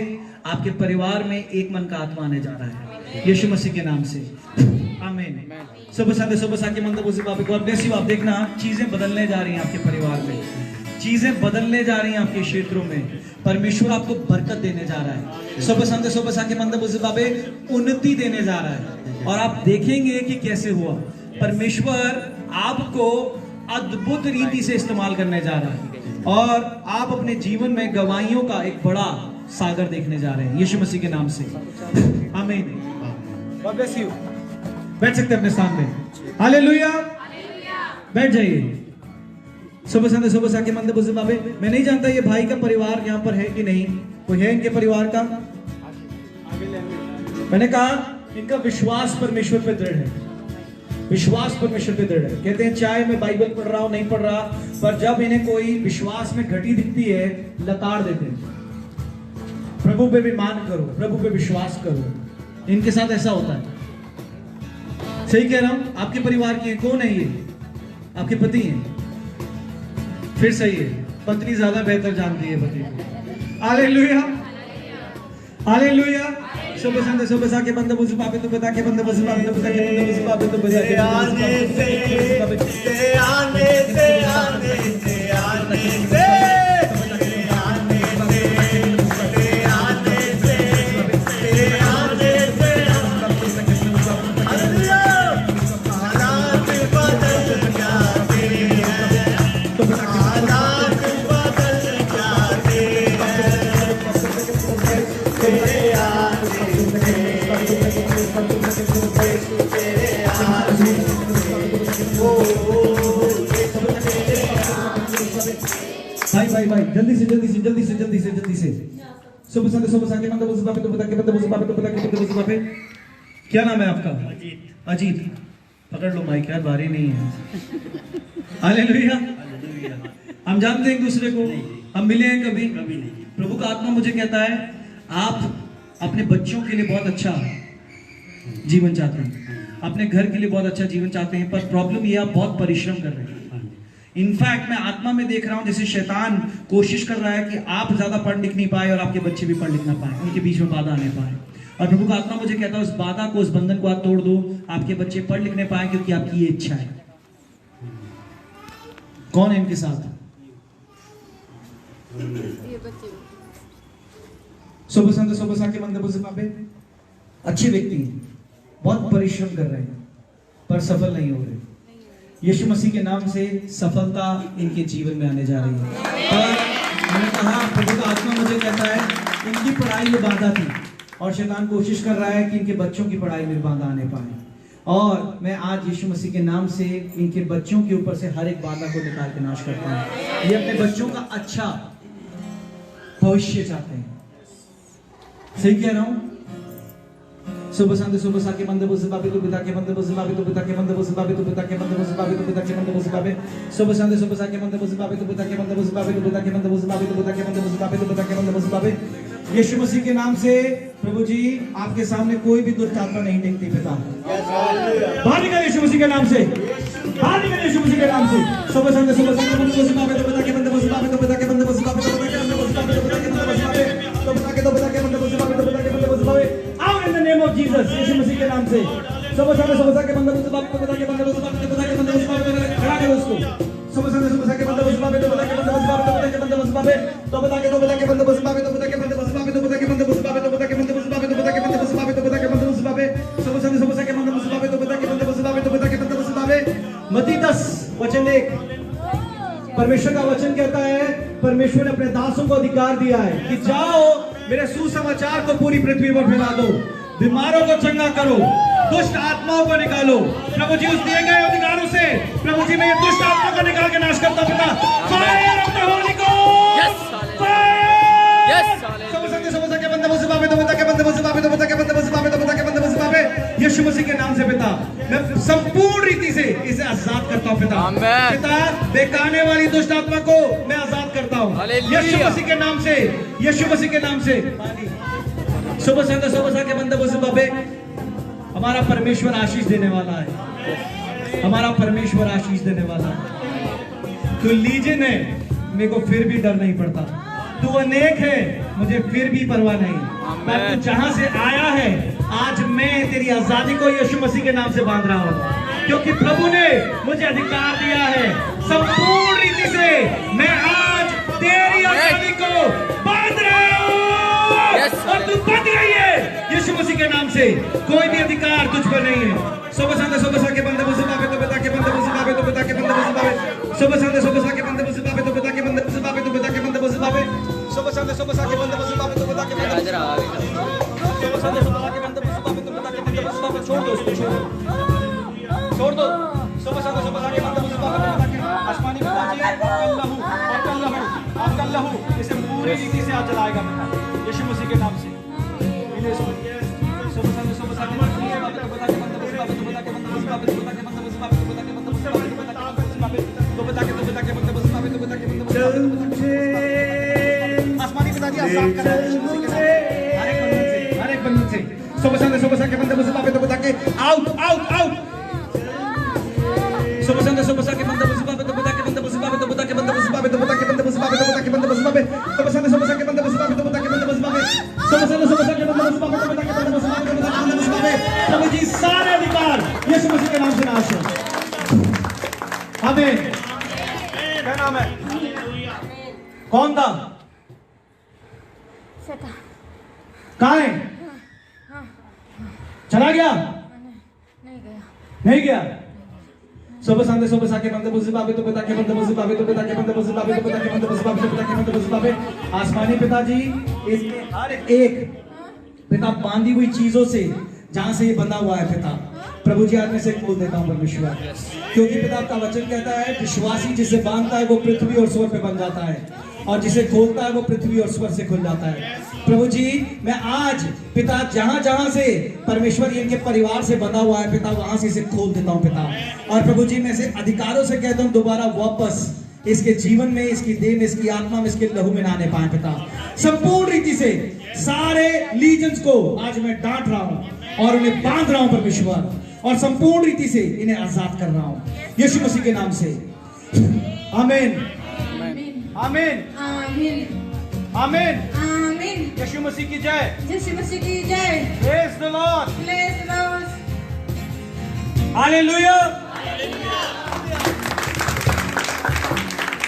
आपके परिवार में एक मन का आत्मा आने जा रहा है, यीशु मसीह के नाम से। आमीन। सुबह के मंदिर गॉड ब्लेस यू। आप देखना चीजें बदलने जा रही हैं आपके परिवार में, चीजें बदलने जा रही हैं आपके क्षेत्रों में। परमेश्वर आपको बरकत देने जा रहा है। सुबह के मंदिर उन्नति देने जा रहा है और आप देखेंगे कि कैसे हुआ। परमेश्वर आपको अद्भुत रीति से इस्तेमाल करने जा रहा है और आप अपने जीवन में गवाहियों का एक बड़ा सागर देखने जा रहे हैं यीशु मसीह के नाम से। आमीन। God bless you. बैठ सकते हैं अपने सामने। हालेलुया। बैठ जाइए। सुबह के मंदिर बुजुर्ग बाबे, मैं नहीं जानता ये भाई का परिवार यहाँ पर है कि नहीं, कोई है इनके परिवार का? मैंने कहा इनका विश्वास परमेश्वर पे दृढ़ है, विश्वास परमेश्वर पे दृढ़ है। कहते हैं चाहे मैं बाइबल पढ़ रहा हूं नहीं पढ़ रहा, पर जब इन्हें कोई विश्वास में घटी दिखती है लताड़ देते हैं। प्रभु पे भी मान करो, प्रभु पे विश्वास करो। इनके साथ ऐसा होता है। सही कह रहा हूं? आपके परिवार के कौन है ये? आपके पति हैं? फिर सही है, पत्नी ज्यादा बेहतर जानती है पति को। Hallelujah, hallelujah. सुबह के बंदे बुझ पापे तो बता के बंदे बुझ पापे तो बता के बंदे बुझ पापे तो बता के आने से आने से आने से आने से भाई जल्दी से सुबह के बंदे बुझ पापे तो बता के बंदे बुझ पापे तो बता के बंदे बुझ पापे। क्या नाम है आपका? अजीत। पकड़ लो माइक यार, बारी नहीं है। हालेलुया। हम जानते हैं एक दूसरे को, हम मिले हैं कभी? प्रभु का आत्मा मुझे कहता है आप अपने बच्चों के लिए बहुत अच्छा जीवन चाहते हैं, अपने घर के लिए बहुत अच्छा जीवन चाहते हैं, पर प्रॉब्लम ये आप बहुत परिश्रम कर रहे हैं। इनफैक्ट मैं आत्मा में देख रहा हूं जैसे शैतान कोशिश कर रहा है कि आप ज्यादा पढ़ लिख नहीं पाए और आपके बच्चे भी पढ़ लिख ना पाए, उनके बीच में बाधा आने पाए। और प्रभु का आत्मा मुझे कहता है उस बाधा को, उस बंधन को आप तोड़ दो, आपके बच्चे पढ़ लिख नहीं पाए क्योंकि आपकी ये इच्छा है। कौन है इनके साथ? सुबह के मंदिर से पापे अच्छे व्यक्ति हैं, बहुत परिश्रम कर रहे हैं पर सफल नहीं हो रहे। यीशु मसीह के नाम से सफलता इनके जीवन में आने जा रही है। पर मैंने कहा प्रभु का आत्मा मुझे कहता है इनकी पढ़ाई में बाधा थी और शैतान कोशिश कर रहा है कि इनके बच्चों की पढ़ाई में बाधा आने पाए। और मैं आज यीशु मसीह के नाम से इनके बच्चों के ऊपर से हर एक बाधा को निकाल के नाश करता हूं। ये अपने बच्चों का अच्छा भविष्य चाहते हैं। सही कह रहा हूं? सुबह के मंदिर बुझ पापे तो पिता के मंदिर बुझ पापे तो पिता के मंदिर बुझ पापे तो पिता के मंदिर बुझ पापे तो पिता के मंदिर बुझ पापे। सुबह के मंदिर बुझ पापे तो पिता के मंदिर बुझ पापे तो पिता के मंदिर बुझ पापे तो पिता के मंदिर बुझ पापे तो पिता के मंदिर बुझ पापे। यीशु मसीह के नाम से प्रभु जी आपके सामने कोई भी दुष्ट आत्मा नहीं टिकती पिता। बाहर निकल यीशु मसीह के नाम से, बाहर निकल यीशु मसीह के नाम से। सुबह के मंदिर बुझ पापे तो पिता के मंदिर बुझ पापे तो पिता के मंदिर बुझ पापे तो पिता के मंदिर बुझ पापे तो पिता के मंदिर बुझ पापे तो पिता के मंदिर बुझ पापे तो पिता के मंदिर बुझ पापे। आओ in the name of Jesus, यीशु मसीह के नाम से। सुबह के मंदिर बुझ पापे तो पिता के मंदिर बुझ पापे तो पिता के मंदिर बुझ पापे। खड़ा करो उसको। सुबह के मंदिर बुझ पापे तो पिता के मंदिर बुझ पापे तो पिता के मंदिर बुझ पापे तो पिता के मंदिर बुझ पापे तो पिता के मंदिर बुझ पापे तो पिता के मंदिर बुझ पापे तो पिता के मंदिर बुझ पापे तो पिता के मंदिर बुझ पापे तो पिता के मंदिर बुझ पापे। सुबह के मंदिर बुझ पापे तो पिता के मंदिर बुझ पापे तो पिता के मंदिर बुझ पापे। मत्ती 10 वचन 1 परमेश्वर का वचन कहता है परमेश्वर ने अपने दासों को अधिकार दिया है कि जाओ मेरे सुसमाचार को पूरी पृथ्वी पर फैला दो, बीमारों को चंगा करो, दुष्ट आत्माओं को निकालो। प्रभु जी उस दिए गए अधिकारों से प्रभु जी मैं ये दुष्ट आत्मा को निकाल के नाश करता पिता। Fire of the Holi ghost, fire. सुबह के बंदे मुझे पापे तो पिता के बंदे मुझे पापे तो पिता के बंदे मुझे पापे तो पिता के बंदे मुझे पापे। यीशु मसीह के नाम से पिता मैं संपूर्ण रीति से इसे आजाद करता हूं पिता। पिता बेकाने वाली दुष्ट आत्मा को मैं आजाद करता हूं यीशु मसीह के नाम से, यीशु मसीह के नाम से। सुबह के बंदे मुझे पापे हमारा परमेश्वर आशीष देने वाला है, हमारा परमेश्वर आशीष देने वाला है। तू लीजन है, मेरे को फिर भी डर नहीं पड़ता। तू अनेक है, मुझे फिर भी परवाह नहीं। पर तू जहां से आया है, आज मैं तेरी आजादी को यीशु मसीह के नाम से बांध रहा हूं, क्योंकि प्रभु ने मुझे अधिकार दिया है। संपूर्ण रीति से मैं आज तेरी आजादी को बांध रहा हूं और तू बंध गई है यीशु मसीह के नाम से। कोई भी अधिकार तुझ पर नहीं है। सुबह शांति के बंदे बुझ पावे तो बता के बंदे बुझ पावे तो बता के बंदे बुझ पावे। सुबह शांति के बंदे बुझ पावे तो बता के बंदे बुझ पावे तो बता के बंदे बुझ पावे। सुबह शांति के बंदे बुझ पावे तो बता के बंदे बुझ पावे। सुबह शांति के बंदे बुझ पावे तो बता के बंदे बुझ पावे। छोड़ दो उसको, छोड़ दो। सुबह शांति के बंदे बुझ पावे तो बता के आसमानी पिताजी आपका लहू इसे पूरी रीति से आज जलाएगा बेटा यीशु मसीह के नाम से। आसमानी पिताजी आजाद कर हर एक बंधन से। सुबह के बंदे मुझे पावे तो बता के आउट आउट आउट। सुबह के बंदे मुझे पावे तो बता के बंदे मुझे पावे तो बता के बंदे मुझे पावे तो बता के बंदे मुझे पावे तो बता के बंदे मुझे पावे। सुबह के बंदे मुझे पावे तो बता के बंदे मुझे पावे। सुबह के बंदे मुझे पावे तो बता के बंदे मुझे पावे तो बता के बंदे मुझे पावे। प्रभु जी सारे अधिकार यीशु मसीह के नाम से नाश हो। आमीन। क्या नाम है? कौन था? कहाँ है? चला गया? नहीं गया। सुबह के बंदे मुझे पावे तो बता के बंदे मुझे पावे तो बता के बंदे मुझे पावे तो बता के बंदे मुझे पावे तो बता के बंदे मुझे पावे। आसमानी पिताजी इसके हर एक पिता बांधी हुई चीजों से जहां से ये बंधा हुआ है पिता, प्रभु जी आज में से खोल देता हूं परमेश्वर, क्योंकि पिता आपका वचन कहता है विश्वासी जिसे बांधता है वो पृथ्वी और स्वर्ग पे बन जाता है, और जिसे खोलता है वो पृथ्वी और स्वर्ग से खुल जाता है। प्रभु जी मैं आज पिता जहां जहां से परमेश्वर इनके परिवार से बंधा हुआ है पिता, वहां से इसे खोल देता हूं पिता। और प्रभु जी मैं इसे अधिकारों से कहता हूं दोबारा वापस इसके जीवन में, इसकी देह में, इसकी आत्मा में, इसके लहू में ना आने पाए पिता। संपूर्ण रीति से सारे लीजन्स को आज मैं डांट रहा हूं और उन्हें बांध रहा हूं परमेश्वर, और संपूर्ण रीति से इन्हें आजाद कर रहा हूं यीशु मसीह के नाम से। आमीन आमीन आमीन आमीन। यीशु मसीह की जय, यीशु मसीह की जय। Praise the Lord, praise the Lord, hallelujah.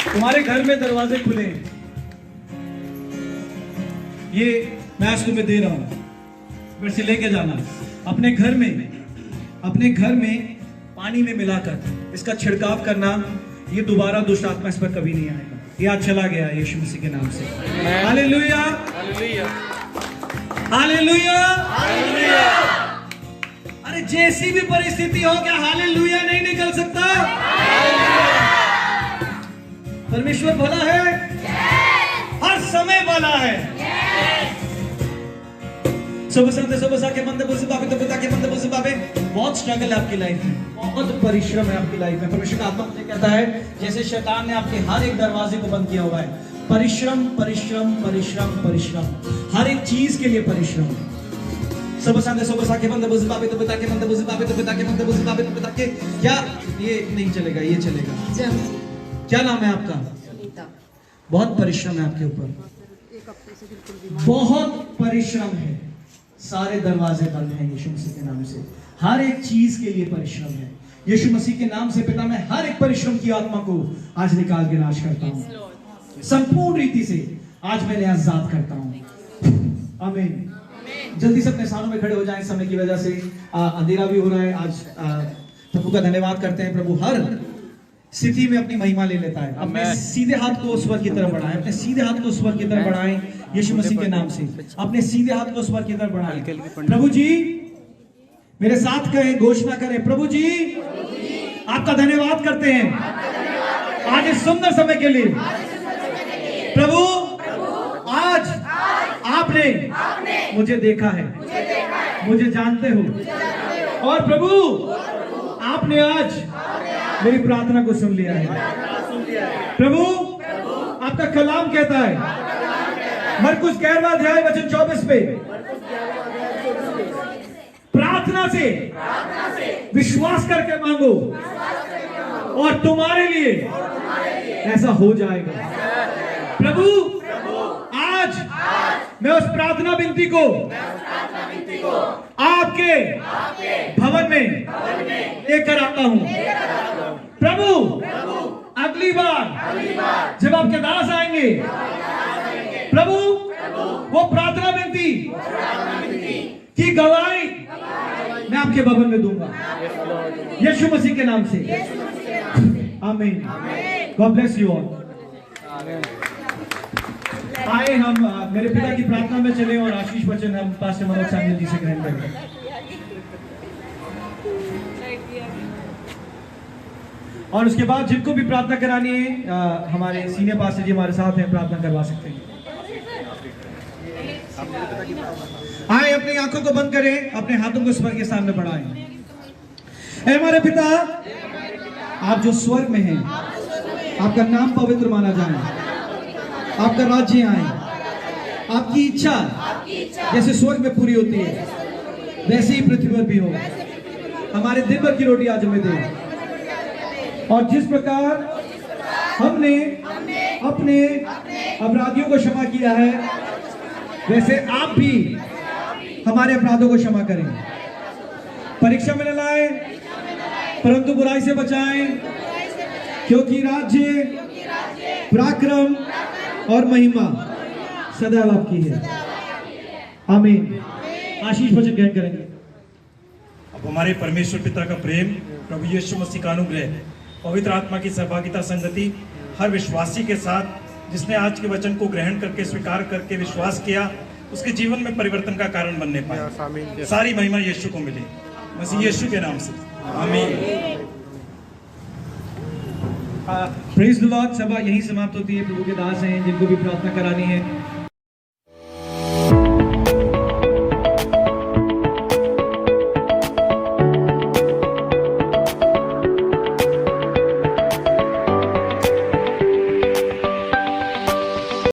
तुम्हारे घर में दरवाजे खुले, ये मैं आज तुम्हें दे रहा हूं, फिर से लेके जाना अपने घर में पानी में मिलाकर इसका छिड़काव करना। ये दोबारा दुष्ट आत्मा इस पर कभी नहीं आएगा। ये आज चला गया यीशु मसीह के नाम से। Hallelujah hallelujah hallelujah. अरे जैसी भी परिस्थिति हो, क्या हालेलुया नहीं निकल सकता? परमेश्वर भला है, हर समय भला है। सुबह के बंदे बुझ पावे तो पिता के बंदे बुझ पावे। बहुत स्ट्रगल है आपकी लाइफ में, बहुत परिश्रम है आपकी लाइफ में। परमेश्वर का आत्मा मुझे कहता है जैसे शैतान ने आपके हर एक दरवाजे को बंद किया हुआ है, परिश्रम परिश्रम परिश्रम परिश्रम, हर एक चीज के लिए परिश्रम। सुबह के बंदे बुझ पावे तो पिता के बंदे बुझ पावे तो पिता के बंदे बुझ पावे तो पिता के। क्या ये नहीं चलेगा? ये चलेगा। क्या नाम है आपका? बहुत परिश्रम है आपके ऊपर, बहुत परिश्रम है। सारे दरवाजे बंद हैं यीशु मसीह के नाम से। हर एक चीज के लिए परिश्रम है यीशु मसीह के नाम से। पिता मैं हर एक परिश्रम की आत्मा को आज निकाल के नाश करता हूं, संपूर्ण रीति से आज मैं इन्हें आजाद करता हूं। आमीन। जल्दी से अपने स्थानों में खड़े हो जाएं, समय की वजह से अंधेरा भी हो रहा है। आज प्रभु का धन्यवाद करते हैं। प्रभु हर स्थिति में अपनी महिमा ले लेता है। अपने सीधे हाथ को स्वर्ग की तरफ बढ़ाएं, अपने सीधे हाथ को स्वर्ग की तरफ बढ़ाएं यीशु मसीह के नाम से। अपने सीधे हाथ को स्वर्ग की तरफ बढ़ाएं। प्रभु जी मेरे साथ कहें, घोषणा करें, प्रभु जी आपका धन्यवाद करते हैं आज इस सुंदर समय के लिए। प्रभु आज आपने मुझे देखा है, मुझे जानते हो, और प्रभु आपने आज मेरी प्रार्थना को सुन लिया है। प्रभु आपका कलाम कहता है मरकुस 11वां अध्याय वचन 24 पे, प्रार्थना प्रार्थना से विश्वास करके मांगो और तुम्हारे लिए ऐसा हो जाएगा। प्रभु आज मैं उस प्रार्थना विनती को आपके भवन में लेकर आता हूं। प्रभु अगली बार जब आपके दास आएंगे, प्रभु वो प्रार्थना विनती की गवाही मैं आपके भवन में दूंगा, यीशु मसीह के नाम से। आमीन। God bless you all. आए हम मेरे पिता की प्रार्थना में चले और आशीष वचन हम पास्टर मनोज सैमुअल जी से ग्रहण करें। और उसके बाद जिनको भी प्रार्थना करानी है, हमारे सीनियर पास्टर जी हमारे साथ हैं, प्रार्थना करवा सकते हैं। आए अपनी आंखों को बंद करें, अपने हाथों को स्वर्ग के सामने बढ़ाएं। ऐ हमारे पिता, आप जो स्वर्ग में हैं, आपका नाम पवित्र माना जाए, आपका राज्य आए, आपकी इच्छा जैसे स्वर्ग में पूरी होती है वैसे ही पृथ्वी पर भी हो। हमारे दिन भर की रोटी आज हमें दे, और जिस प्रकार हमने अपने अपराधियों को क्षमा किया है, वैसे आप भी हमारे अपराधों को क्षमा करें। परीक्षा में न लाए, परंतु बुराई से बचाएं, क्योंकि राज्य, पराक्रम और महिमा सदैव आपकी है। आमीन। आशीष वचन ग्रहण करेंगे। अब हमारे परमेश्वर पिता का प्रेम, प्रभु यीशु मसीह का अनुग्रह, पवित्र आत्मा की सहभागिता, संगति हर विश्वासी के साथ जिसने आज के वचन को ग्रहण करके, स्वीकार करके, विश्वास किया, उसके जीवन में परिवर्तन का कारण बनने पाए। सारी महिमा यीशु को मिले, मसीह यीशु के नाम से। आमीन। Praise the Lord. सभा यहीं समाप्त होती है। प्रभु के दास हैं जिनको भी प्रार्थना करानी है